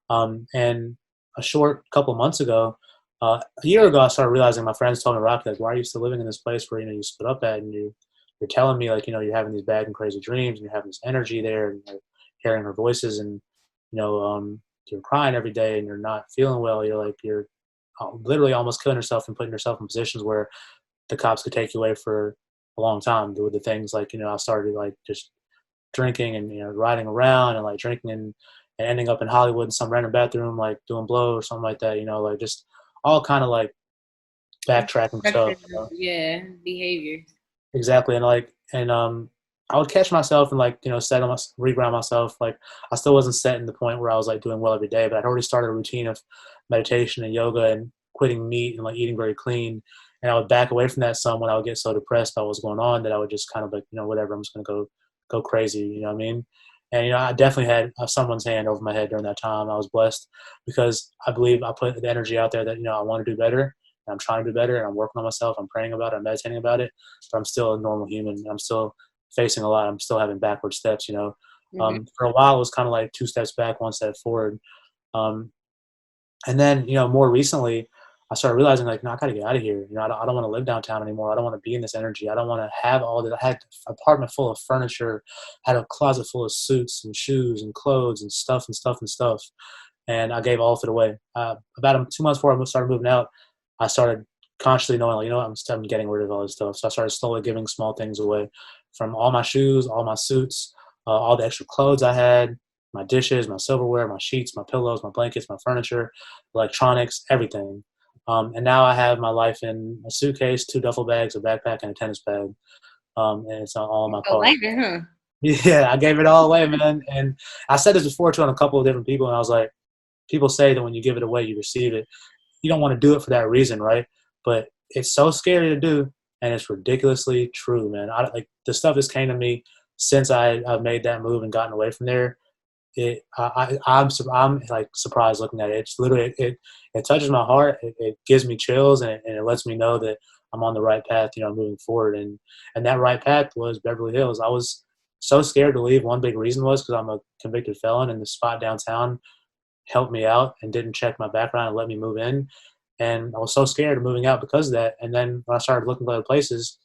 Speaker 2: And a short couple months ago, a year ago, I started realizing my friends told me, Rocky, like, why are you still living in this place where, you split up at and you're telling me, like, you're having these bad and crazy dreams and you're having this energy there and you're hearing her voices and, you're crying every day and you're not feeling well. You're literally almost killing yourself and putting yourself in positions where the cops could take you away for a long time with the things like, I started like just drinking and, riding around and like drinking and ending up in Hollywood in some random bathroom, like doing blow or something like that, like just all kind of like backtracking stuff.
Speaker 1: Yeah, behaviors.
Speaker 2: Exactly. And I would catch myself and like, reground myself. Like I still wasn't set in the point where I was like doing well every day, but I'd already started a routine of meditation and yoga and quitting meat and like eating very clean. And I would back away from that some when I would get so depressed by what was going on that I would just kind of like, whatever, I'm just going to go crazy. You know what I mean? And, I definitely had someone's hand over my head during that time. I was blessed because I believe I put the energy out there that, I want to do better. And I'm trying to do better and I'm working on myself. I'm praying about it. I'm meditating about it, but I'm still a normal human. I'm still facing a lot. I'm still having backward steps, For a while, it was kind of like 2 steps back, 1 step forward. And then, more recently, I started realizing like, no, I got to get out of here. I don't want to live downtown anymore. I don't want to be in this energy. I don't want to have all that. I had an apartment full of furniture, had a closet full of suits and shoes and clothes and stuff and stuff and stuff. And I gave all of it away. About 2 months before I started moving out, I started consciously knowing, like, I'm getting rid of all this stuff. So I started slowly giving small things away, from all my shoes, all my suits, all the extra clothes I had, my dishes, my silverware, my sheets, my pillows, my blankets, my furniture, electronics, everything. And now I have my life in a suitcase, 2 duffel bags, a backpack, and a tennis bag. And it's all in my car.
Speaker 1: Later, huh?
Speaker 2: Yeah, I gave it all away, man. And I said this before to on a couple of different people, and I was like, people say that when you give it away, you receive it. You don't want to do it for that reason, right? But it's so scary to do, and it's ridiculously true, man. Like the stuff that's came to me since I've made that move and gotten away from there. I'm like surprised looking at it. It's literally it touches my heart. It gives me chills, and it lets me know that I'm on the right path, moving forward. And that right path was Beverly Hills. I was so scared to leave. One big reason was because I'm a convicted felon, and the spot downtown helped me out and didn't check my background and let me move in. And I was so scared of moving out because of that. And then when I started looking for other places,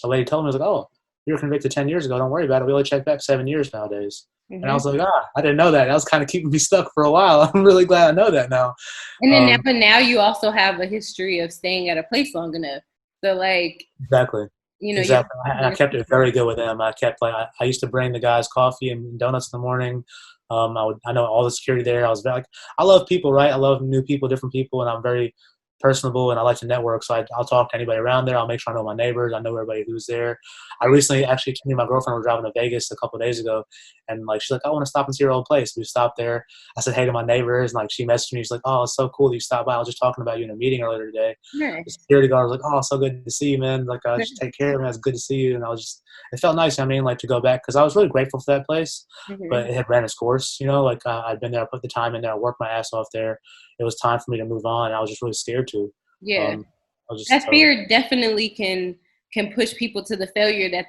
Speaker 2: a lady told me, I was like, oh, you were convicted 10 years ago. Don't worry about it. We only check back 7 years nowadays. Mm-hmm. And I was like, I didn't know that. That was kind of keeping me stuck for a while. I'm really glad I know that now.
Speaker 1: And then now you also have a history of staying at a place long enough. So like.
Speaker 2: Exactly. Exactly. I kept it very good with them. I kept I used to bring the guys coffee and donuts in the morning. I know all the security there. I was very, I love people, right? I love new people, different people, and I'm very personable and I like to network. So I'll talk to anybody around there. I'll make sure I know my neighbors. I know everybody who's there. I recently, actually, me and my girlfriend were driving to Vegas a couple of days ago, And like, she's like, I want to stop and see your old place. We stopped there. I said hey to my neighbors, and like, she messaged me. She's like, oh, it's so cool that you stopped by. I was just talking about you in a meeting earlier today.
Speaker 1: Nice.
Speaker 2: The security guard was like, oh, so good to see you, man. Like, just take care of me. It's good to see you. And it felt nice. I mean, like, to go back, because I was really grateful for that place, but it had ran its course, you know, like I'd been there, I put the time in there, I worked my ass off there. It was time for me to move on. And I was just really scared to.
Speaker 1: Yeah. That fear definitely can push people to the failure that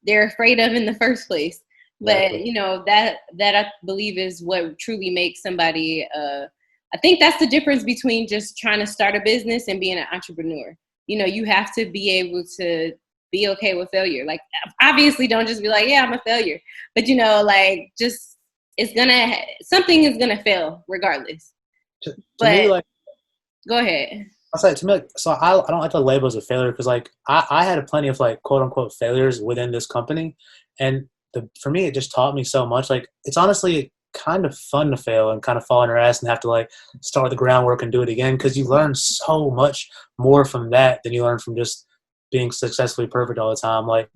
Speaker 1: they're afraid of in the first place. But you know, that I believe is what truly makes somebody I think that's the difference between just trying to start a business and being an entrepreneur. You know, you have to be able to be okay with failure. Like, obviously don't just be like, yeah, I'm a failure. But you know, like, just something is gonna fail regardless.
Speaker 2: To me, like,
Speaker 1: go ahead.
Speaker 2: I'll say, to me, like, so I don't like to label as a failure, because like I had plenty of like quote unquote failures within this company, and for me it just taught me so much. Like, it's honestly kind of fun to fail and kind of fall on your ass and have to like start the groundwork and do it again, because you learn so much more from that than you learn from just being successfully perfect all the time. Like,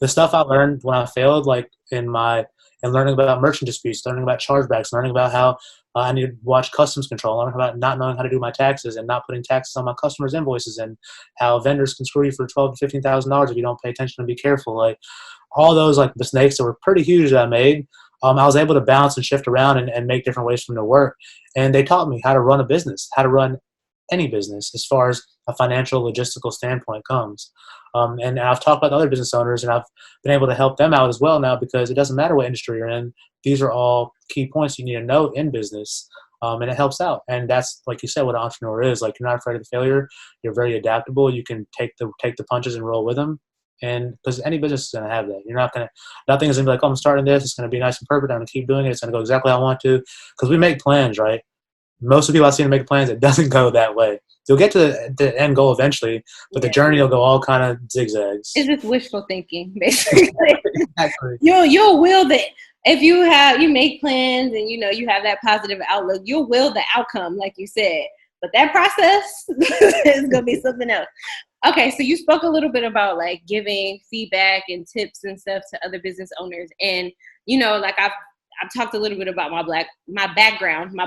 Speaker 2: the stuff I learned when I failed, like in learning about merchant disputes, learning about chargebacks, learning about how I need to watch customs control, learning about not knowing how to do my taxes and not putting taxes on my customers' invoices, and how vendors can screw you for $12,000 to $15,000 if you don't pay attention and be careful. Like, all those like mistakes that were pretty huge that I made, I was able to bounce and shift around and make different ways for them to work. And they taught me how to run a business, how to run any business as far as a financial logistical standpoint comes. And I've talked about other business owners, and I've been able to help them out as well now, because it doesn't matter what industry you're in. These are all key points you need to know in business, and it helps out. And that's, like you said, what an entrepreneur is. Like, you're not afraid of the failure. You're very adaptable. You can take the punches and roll with them. And because any business is going to have that. Nothing is going to be like, oh, I'm starting this. It's going to be nice and perfect. I'm going to keep doing it. It's going to go exactly how I want to. Because we make plans, right? Most of the people I've seen make plans, it doesn't go that way. You'll get to the end goal eventually, but the journey will go all kind of zigzags.
Speaker 1: It's just wishful thinking, basically.
Speaker 2: Exactly.
Speaker 1: You'll will that if you make plans and you know you have that positive outlook, you'll will the outcome, like you said. But that process is gonna be something else. Okay, so you spoke a little bit about like giving feedback and tips and stuff to other business owners, and you know, like I've talked a little bit about my background. I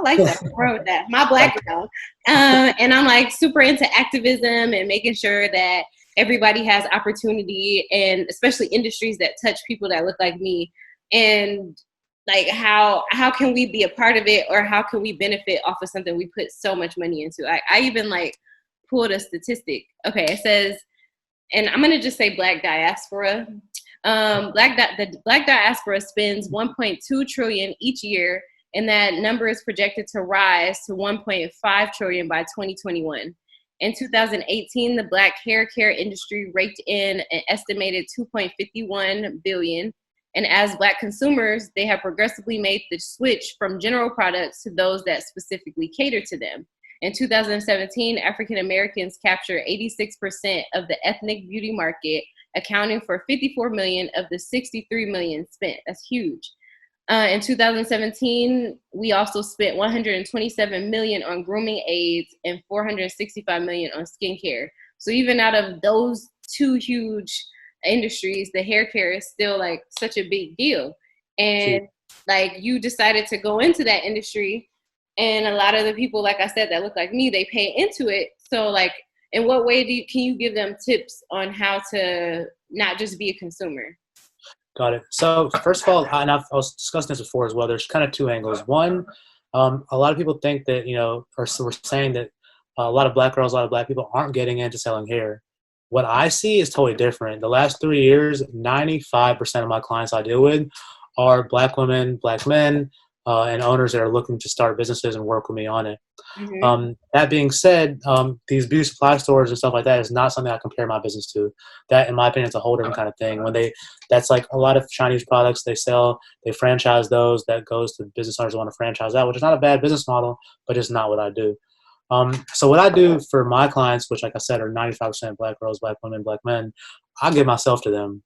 Speaker 1: like that. What's wrong with that? My background. And I'm like super into activism and making sure that everybody has opportunity, and especially industries that touch people that look like me. And like, how can we be a part of it, or how can we benefit off of something we put so much money into? I even like pulled a statistic. Okay, it says, and I'm going to just say Black diaspora. The Black diaspora spends 1.2 trillion each year, and that number is projected to rise to 1.5 trillion by 2021. In 2018, the Black hair care industry raked in an estimated 2.51 billion. And as Black consumers, they have progressively made the switch from general products to those that specifically cater to them. In 2017, African Americans captured 86% of the ethnic beauty market, accounting for 54 million of the 63 million spent. That's huge. In 2017, we also spent 127 million on grooming aids and 465 million on skincare. So even out of those two huge industries, the hair care is still like such a big deal. And like, you decided to go into that industry, and a lot of the people, like I said, that look like me, they pay into it. So like, in what way can you give them tips on how to not just be a consumer?
Speaker 2: Got it. So first of all, and I was discussing this before as well, there's kind of two angles. One, a lot of people think that, you know, or so we're saying that a lot of Black girls, a lot of Black people aren't getting into selling hair. What I see is totally different. The last 3 years, 95% of my clients I deal with are Black women, Black men, and owners that are looking to start businesses and work with me on it. Mm-hmm. That being said, these beauty supply stores and stuff like that is not something I compare my business to. That, in my opinion, is a whole different kind of thing. That's like a lot of Chinese products they sell, they franchise those. That goes to business owners who want to franchise out, which is not a bad business model, but it's not what I do. So what I do for my clients, which, like I said, are 95% Black girls, Black women, Black men, I give myself to them.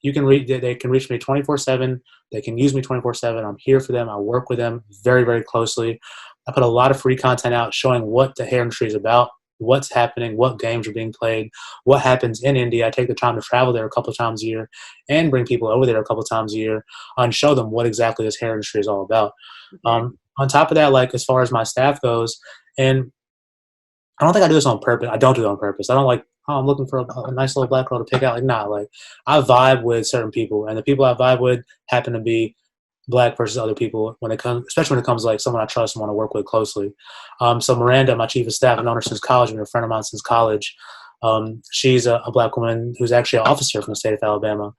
Speaker 2: They can reach me 24/7. They can use me 24/7. I'm here for them. I work with them very, very closely. I put a lot of free content out showing what the hair industry is about, what's happening, what games are being played, what happens in India. I take the time to travel there a couple of times a year and bring people over there a couple of times a year and show them what exactly this hair industry is all about.
Speaker 1: Okay.
Speaker 2: On top of that, like as far as my staff goes, and I don't think I do this on purpose. I don't do it on purpose. I don't like, oh, I'm looking for a nice little black girl to pick out. Like, nah, like I vibe with certain people, and the people I vibe with happen to be black versus other people when it comes, especially when it comes to like someone I trust and want to work with closely. So Miranda, my chief of staff, I've known her since college, been a friend of mine since college. She's a black woman who's actually an officer from the state of Alabama.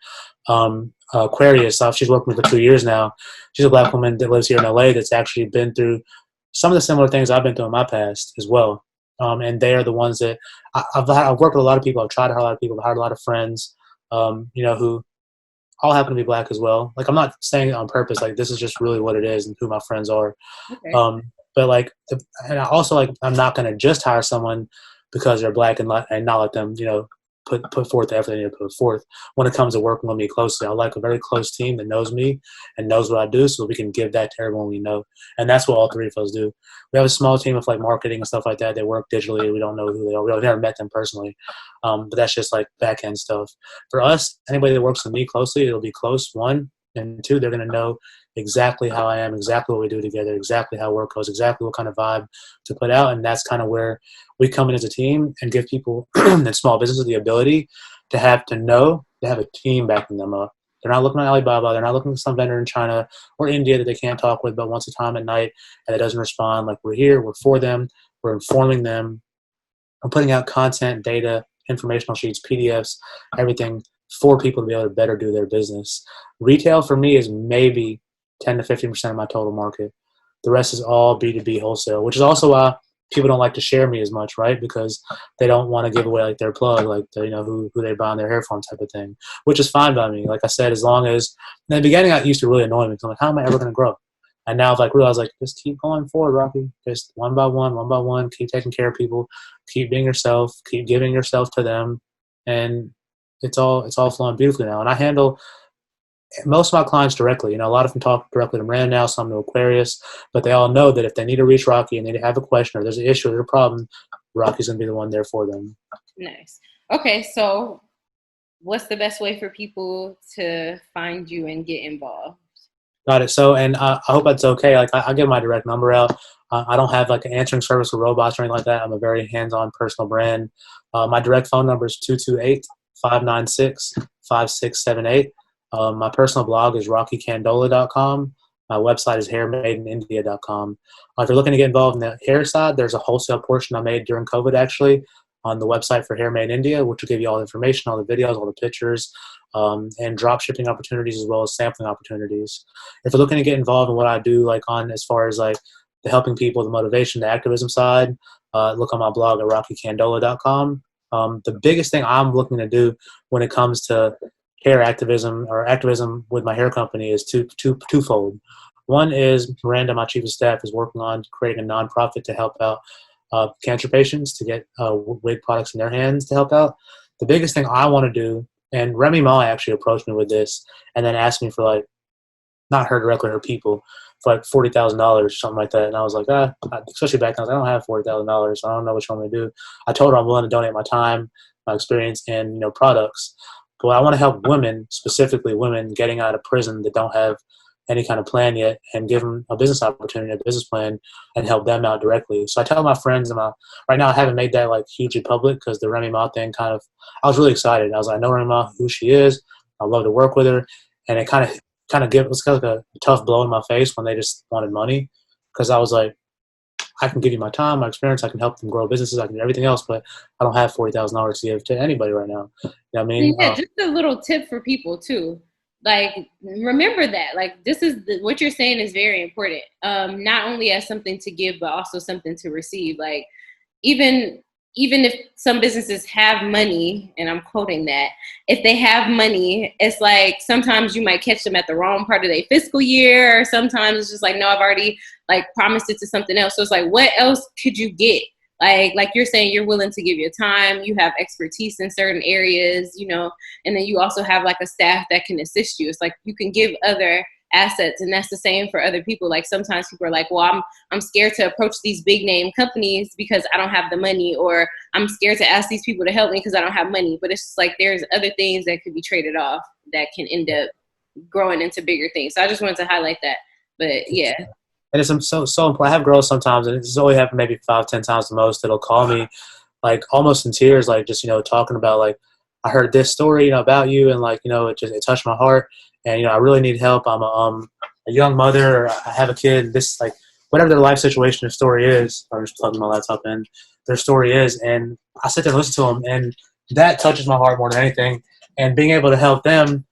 Speaker 2: Aquarius, she's worked with me for 2 years now. She's a black woman that lives here in LA that's actually been through some of the similar things I've been through in my past as well. And they are the ones that I've worked with a lot of people. I've tried to hire a lot of people. I've hired a lot of friends, who all happen to be black as well. Like, I'm not saying it on purpose. Like, this is just really what it is and who my friends are.
Speaker 1: Okay.
Speaker 2: But like, and I also like, I'm not going to just hire someone because they're black and not let them, put forth the effort they need to put forth when it comes to working with me closely. I like a very close team that knows me and knows what I do, so we can give that to everyone we know. And that's what all three of us do. We have a small team of like marketing and stuff like that. They work digitally. We don't know who they are. We've never met them personally. But that's just like back end stuff. For us, anybody that works with me closely, it'll be close, one. And two, they're going to know exactly how I am, exactly what we do together, exactly how work goes, exactly what kind of vibe to put out. And that's kind of where we come in as a team and give people in small businesses the ability to have a team backing them up. They're not looking at Alibaba. They're not looking at some vendor in China or India that they can't talk with but once a time at night and it doesn't respond. Like, we're here, we're for them, we're informing them, we're putting out content, data, informational sheets, PDFs, everything for people to be able to better do their business. Retail for me is maybe 10 to 15% of my total market. The rest is all B2B wholesale, which is also why people don't like to share me as much, right? Because they don't want to give away like their plug, like who they buy on their hair from type of thing, which is fine by me. Like I said, as long as in the beginning, I used to really annoy me because I'm like, how am I ever going to grow? And now I've like realized like, just keep going forward, Rocky. Just one by one, keep taking care of people, keep being yourself, keep giving yourself to them. And it's all flowing beautifully now. And I handle most of my clients directly. A lot of them talk directly to Miranda now, some to Aquarius, but they all know that if they need to reach Rocky and they have a question or there's an issue or there's a problem, Rocky's going to be the one there for them.
Speaker 1: Nice. Okay, so what's the best way for people to find you and get involved?
Speaker 2: Got it. So, and I hope that's okay. Like, I'll give my direct number out. I don't have like an answering service with robots or anything like that. I'm a very hands-on personal brand. My direct phone number is 228-596-5678. My personal blog is rockykandola.com. My website is hairmaidenindia.com. If you're looking to get involved in the hair side, there's a wholesale portion I made during COVID actually on the website for Hair Made in India, which will give you all the information, all the videos, all the pictures, and drop shipping opportunities as well as sampling opportunities. If you're looking to get involved in what I do, like on as far as like the helping people, the motivation, the activism side, look on my blog at rockykandola.com. The biggest thing I'm looking to do when it comes to hair activism or activism with my hair company is twofold. One is Miranda, my chief of staff, is working on creating a nonprofit to help out cancer patients to get wig products in their hands to help out. The biggest thing I want to do, and Remy Ma actually approached me with this and then asked me for like, not her directly, her people, for like $40,000 or something like that. And I was like, especially back then, I don't have $40,000. So I don't know what you want me to do. I told her I'm willing to donate my time, my experience, and products. But I want to help women, specifically women getting out of prison that don't have any kind of plan yet, and give them a business opportunity, a business plan, and help them out directly. So I tell my friends, and right now I haven't made that like hugely public because the Remy Ma thing I was really excited. I was like, I know Remy Ma, who she is. I'd love to work with her. And it kind of it was kind of like a tough blow in my face when they just wanted money, because I was like, I can give you my time, my experience, I can help them grow businesses, I can do everything else, but I don't have $40,000 to give to anybody right now. You know what I mean?
Speaker 1: Yeah, just a little tip for people too. Like, remember that. Like, this is what you're saying is very important. Not only as something to give, but also something to receive. Like, even if some businesses have money, and I'm quoting that, if they have money, it's like sometimes you might catch them at the wrong part of their fiscal year, or sometimes it's just like, no, I've already like promised it to something else. So it's like, what else could you get? Like you're saying, you're willing to give your time, you have expertise in certain areas, and then you also have like a staff that can assist you. It's like you can give other assets. And that's the same for other people. Like sometimes people are like, well, I'm scared to approach these big name companies because I don't have the money, or I'm scared to ask these people to help me because I don't have money. But it's just like there's other things that could be traded off that can end up growing into bigger things. So I just wanted to highlight that. But yeah.
Speaker 2: And it's so important. I have girls sometimes, and it's only happened maybe 5-10 times the most, that'll call me like almost in tears, like just, talking about like, I heard this story, about you, and like, it touched my heart, and I really need help. I'm a young mother, or I have a kid. This, like, whatever their life situation, their story is. I'm just plugging my laptop in. Their story is, and I sit there and listen to them, and that touches my heart more than anything. And being able to help them,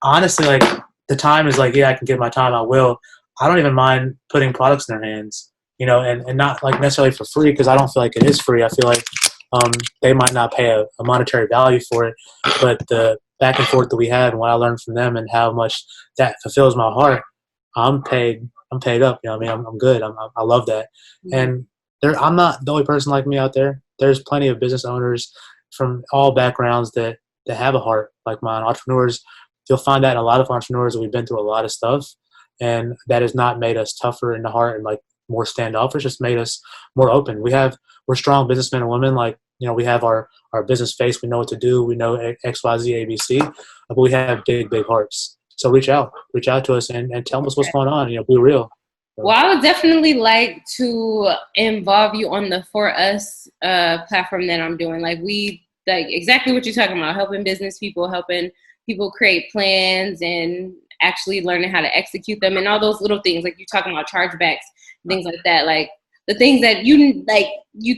Speaker 2: honestly, like the time is like, yeah, I can give my time, I will. I don't even mind putting products in their hands, and not like necessarily for free, because I don't feel like it is free. I feel like they might not pay a monetary value for it, but the back and forth that we have and what I learned from them and how much that fulfills my heart, I'm paid up. I'm good. I love that. And I'm not the only person like me out there. There's plenty of business owners from all backgrounds that have a heart like mine. Entrepreneurs, you'll find that in a lot of entrepreneurs that we've been through a lot of stuff, and that has not made us tougher in the heart and like more standoffish. Just made us more open. We're strong businessmen and women. Like, we have our business face. We know what to do. We know X, Y, Z, A, B, C, but we have big, big hearts. So reach out to us and tell us what's going on. Be real.
Speaker 1: Well, I would definitely like to involve you on the For Us platform that I'm doing. Like exactly what you're talking about, helping business people, helping people create plans and actually learning how to execute them, and all those little things like you're talking about, chargebacks, things like that. Like the things that you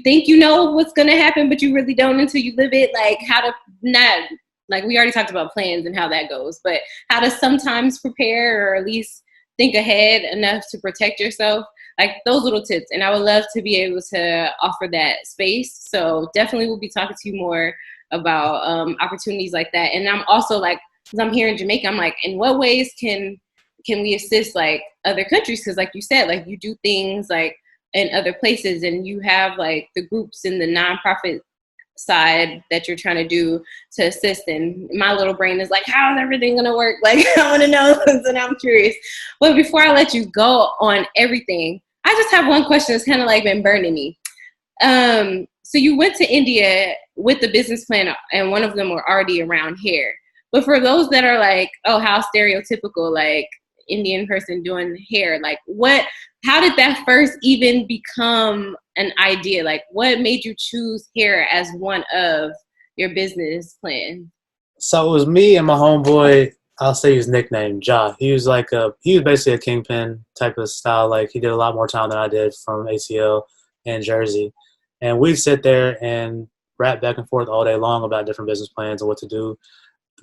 Speaker 1: think what's going to happen, but you really don't until you live it. Like how to not, like we already talked about plans and how that goes, but how to sometimes prepare or at least think ahead enough to protect yourself, like those little tips. And I would love to be able to offer that space. So definitely we'll be talking to you more about opportunities like that. And I'm also like, because I'm here in Jamaica, I'm like, in what ways can we assist like other countries? Because like you said, like you do things like in other places, and you have like the groups in the nonprofit side that you're trying to do to assist. And my little brain is like, how is everything gonna work? Like I want to know, and I'm curious. But before I let you go on everything, I just have one question that's kind of like been burning me. So you went to India with the business plan, and one of them were already around here. But for those that are like, oh, how stereotypical, like Indian person doing hair, like how did that first even become an idea? Like what made you choose hair as one of your business plans?
Speaker 2: So it was me and my homeboy, I'll say his nickname, Ja. He was basically a kingpin type of style. Like he did a lot more time than I did from ATL and Jersey. And we'd sit there and rap back and forth all day long about different business plans and what to do.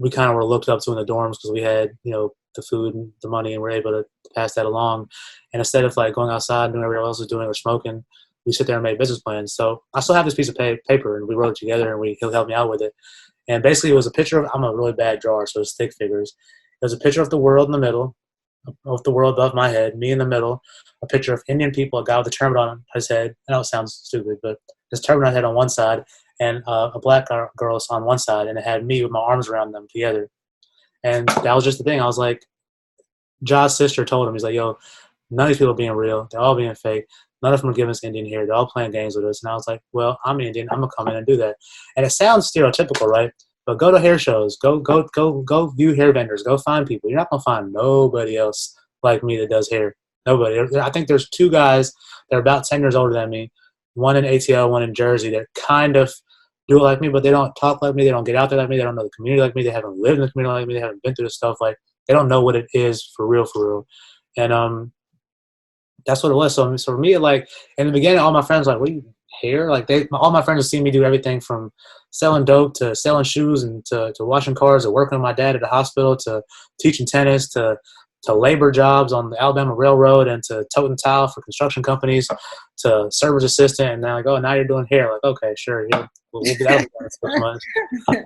Speaker 2: We kind of were looked up to in the dorms because we had, the food and the money, and we're able to pass that along. And instead of like going outside and doing what everyone else was doing or smoking, we sit there and make business plans. So I still have this piece of paper, and we wrote it together, and he'll help me out with it. And basically it was a picture of, I'm a really bad drawer, so it's stick figures. It was a picture of the world in the middle, of the world above my head, me in the middle, a picture of Indian people, a guy with a turban on his head. I know it sounds stupid, but this turban on his head on one side, and a black girl on one side, and it had me with my arms around them together. And that was just the thing. I was like, Josh's sister told him, he's like, yo, none of these people are being real. They're all being fake. None of them are giving us Indian here. They're all playing games with us. And I was like, well, I'm Indian. I'm going to come in and do that. And it sounds stereotypical, right? But go to hair shows. Go view hair vendors. Go find people. You're not going to find nobody else like me that does hair. Nobody. I think there's two guys that are about 10 years older than me, one in ATL, one in Jersey, that kind of do it like me, but they don't talk like me. They don't get out there like me. They don't know the community like me. They haven't lived in the community like me. They haven't been through this stuff. Like, they don't know what it is for real. And that's what it was. So for me, like in the beginning, all my friends were like, what, you hair? Like all my friends have seen me do everything from selling dope to selling shoes and to washing cars, to working with my dad at the hospital, to teaching tennis, to labor jobs on the Alabama Railroad, and to toting tile for construction companies, to server's assistant. And they're like, oh, now you're doing hair. Like, okay, sure. Yeah, we'll do that so much.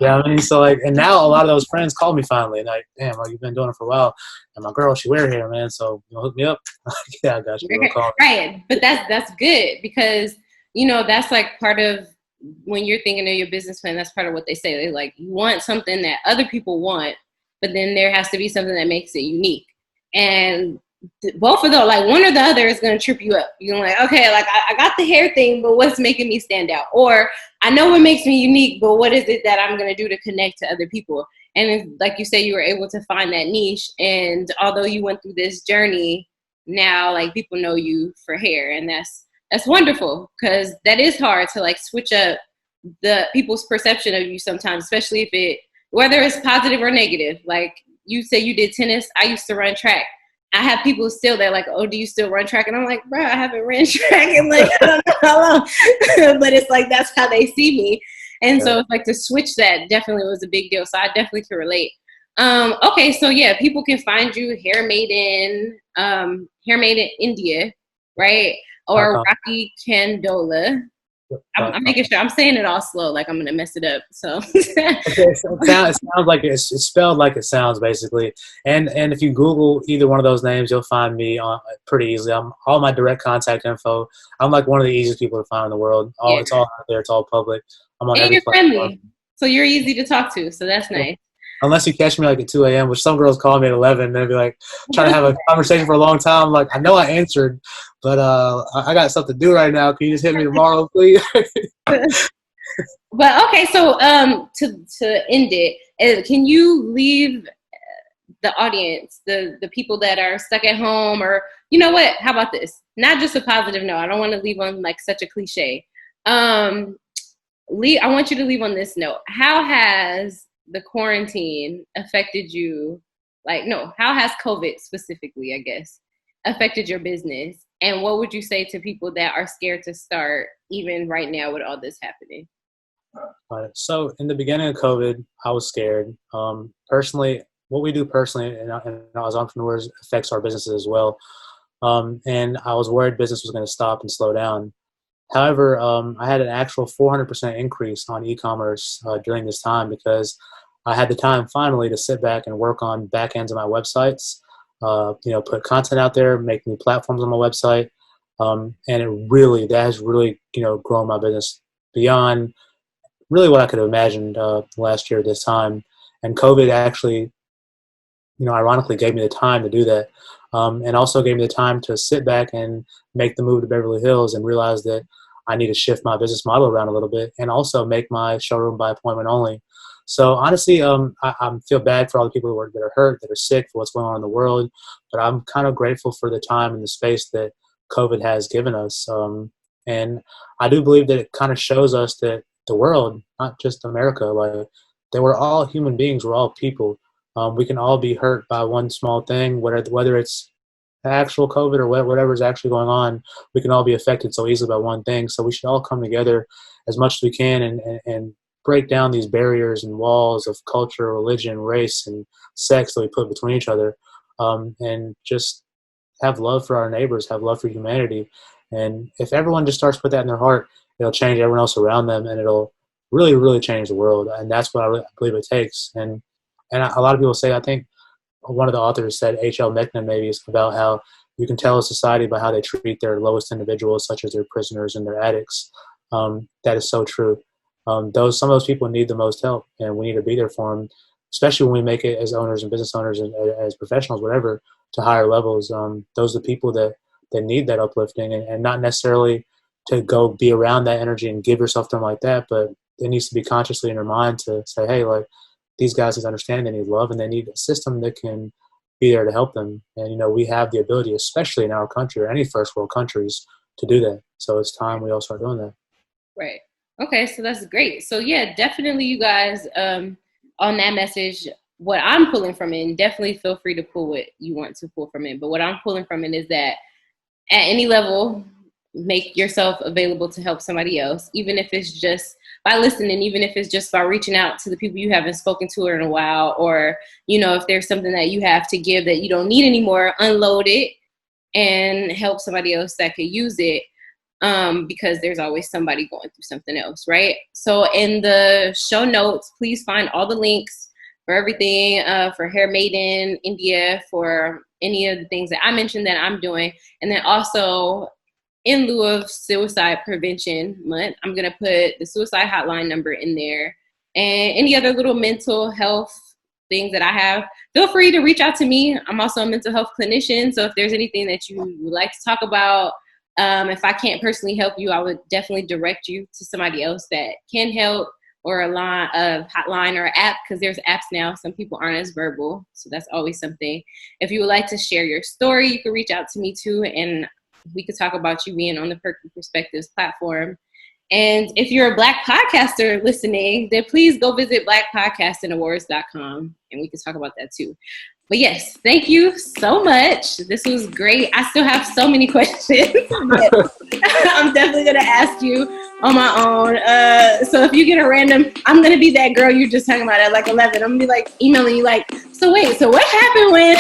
Speaker 2: Yeah, I mean, so like, and now a lot of those friends call me finally, and like, damn, like, you've been doing it for a while. And my girl, she wear hair, man. So hook me up. Yeah, I got you. Call me.
Speaker 1: Right, but that's good, because that's like part of when you're thinking of your business plan. That's part of what they say. They like, you want something that other people want, but then there has to be something that makes it unique. and both of those, like one or the other, is going to trip you up. You're like, okay, like I got the hair thing, but what's making me stand out? Or I know what makes me unique, but what is it that I'm going to do to connect to other people? And like you say, you were able to find that niche. And although you went through this journey, now like people know you for hair, and that's wonderful, because that is hard to like switch up the people's perception of you sometimes, especially if it, whether it's positive or negative. Like you say you did tennis, I used to run track. I have people still that like, oh, do you still run track? And I'm like, bro, I haven't ran track in like, I don't know how long. But it's like, that's how they see me. And so it's like to switch that definitely was a big deal. So I definitely can relate. Okay, so yeah, people can find you Hair Maiden India, right? Or Rocky Kandola. I'm making sure I'm saying it all slow, like I'm gonna mess it up. So,
Speaker 2: okay, so it sounds like it's spelled like it sounds, basically. And if you Google either one of those names, you'll find me on pretty easily. I'm all my direct contact info. I'm like one of the easiest people to find in the world. It's all out there. It's all public. I'm on every
Speaker 1: you're
Speaker 2: platform.
Speaker 1: friendly, so you're easy to talk to. So that's nice.
Speaker 2: Unless you catch me like at 2 a.m., which some girls call me at 11, and they'll be like trying to have a conversation for a long time. I'm like, I know I answered, but I got stuff to do right now. Can you just hit me tomorrow, please?
Speaker 1: But okay, so to end it, can you leave the audience, the people that are stuck at home, or you know what? How about this? Not just a positive note. I don't want to leave on like such a cliche. I want you to leave on this note. How has the quarantine affected you? How has COVID specifically, I guess, affected your business? And what would you say to people that are scared to start, even right now with all this happening?
Speaker 2: So in the beginning of COVID, I was scared. Personally, what we do personally and as entrepreneurs affects our businesses as well. And I was worried business was going to stop and slow down. However, I had an actual 400% increase on e-commerce during this time because I had the time finally to sit back and work on back ends of my websites, put content out there, make new platforms on my website. And that has really, grown my business beyond really what I could have imagined last year at this time. And COVID actually, ironically gave me the time to do that. And also gave me the time to sit back and make the move to Beverly Hills and realize that I need to shift my business model around a little bit and also make my showroom by appointment only. So honestly, I feel bad for all the people that are hurt, that are sick, for what's going on in the world. But I'm kind of grateful for the time and the space that COVID has given us. And I do believe that it kind of shows us that the world, not just America, like that we're all human beings, we're all people. We can all be hurt by one small thing, whether it's actual COVID or whatever is actually going on. We can all be affected so easily by one thing. So we should all come together as much as we can and break down these barriers and walls of culture, religion, race, and sex that we put between each other, and just have love for our neighbors, have love for humanity. And if everyone just starts to put that in their heart, it'll change everyone else around them, and it'll really, really change the world. And that's what I believe it takes. And a lot of people say, I think one of the authors said, H.L. Mencken maybe, is about how you can tell a society by how they treat their lowest individuals, such as their prisoners and their addicts. That is so true. Some of those people need the most help, and we need to be there for them, especially when we make it as owners and business owners and as professionals, whatever, to higher levels. Those are the people that need that uplifting, and not necessarily to go be around that energy and give yourself to them like that, but it needs to be consciously in your mind to say, hey, like, these guys need to understand they need love and they need a system that can be there to help them. And, we have the ability, especially in our country or any first world countries, to do that. So it's time we all start doing that.
Speaker 1: Right. Okay, so that's great. So yeah, definitely you guys, on that message, what I'm pulling from it, and definitely feel free to pull what you want to pull from it, but what I'm pulling from it is that at any level, make yourself available to help somebody else, even if it's just by listening, even if it's just by reaching out to the people you haven't spoken to in a while, or, if there's something that you have to give that you don't need anymore, unload it and help somebody else that could use it, because there's always somebody going through something else, right? So in the show notes, please find all the links for everything, for Hair Maiden India, for any of the things that I mentioned that I'm doing. And then also, in lieu of Suicide Prevention Month, I'm going to put the suicide hotline number in there and any other little mental health things that I have, feel free to reach out to me. I'm also a mental health clinician. So if there's anything that you would like to talk about, if I can't personally help you, I would definitely direct you to somebody else that can help, or a hotline or app, because there's apps now. Some people aren't as verbal, so that's always something. If you would like to share your story, you can reach out to me too, and we could talk about you being on the Perky Perspectives platform. And if you're a Black podcaster listening, then please go visit blackpodcastingawards.com, and we can talk about that too. But yes, thank you so much. This was great. I still have so many questions, but I'm definitely going to ask you on my own. So if you get a random, I'm going to be that girl you're just talking about at like 11. I'm going to be like emailing you like, so wait, so what happened when?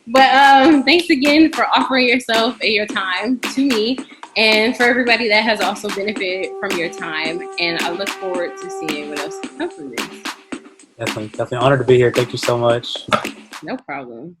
Speaker 1: But thanks again for offering yourself and your time to me, and for everybody that has also benefited from your time. And I look forward to seeing what else comes from this.
Speaker 2: Definitely honored to be here. Thank you so much.
Speaker 1: No problem.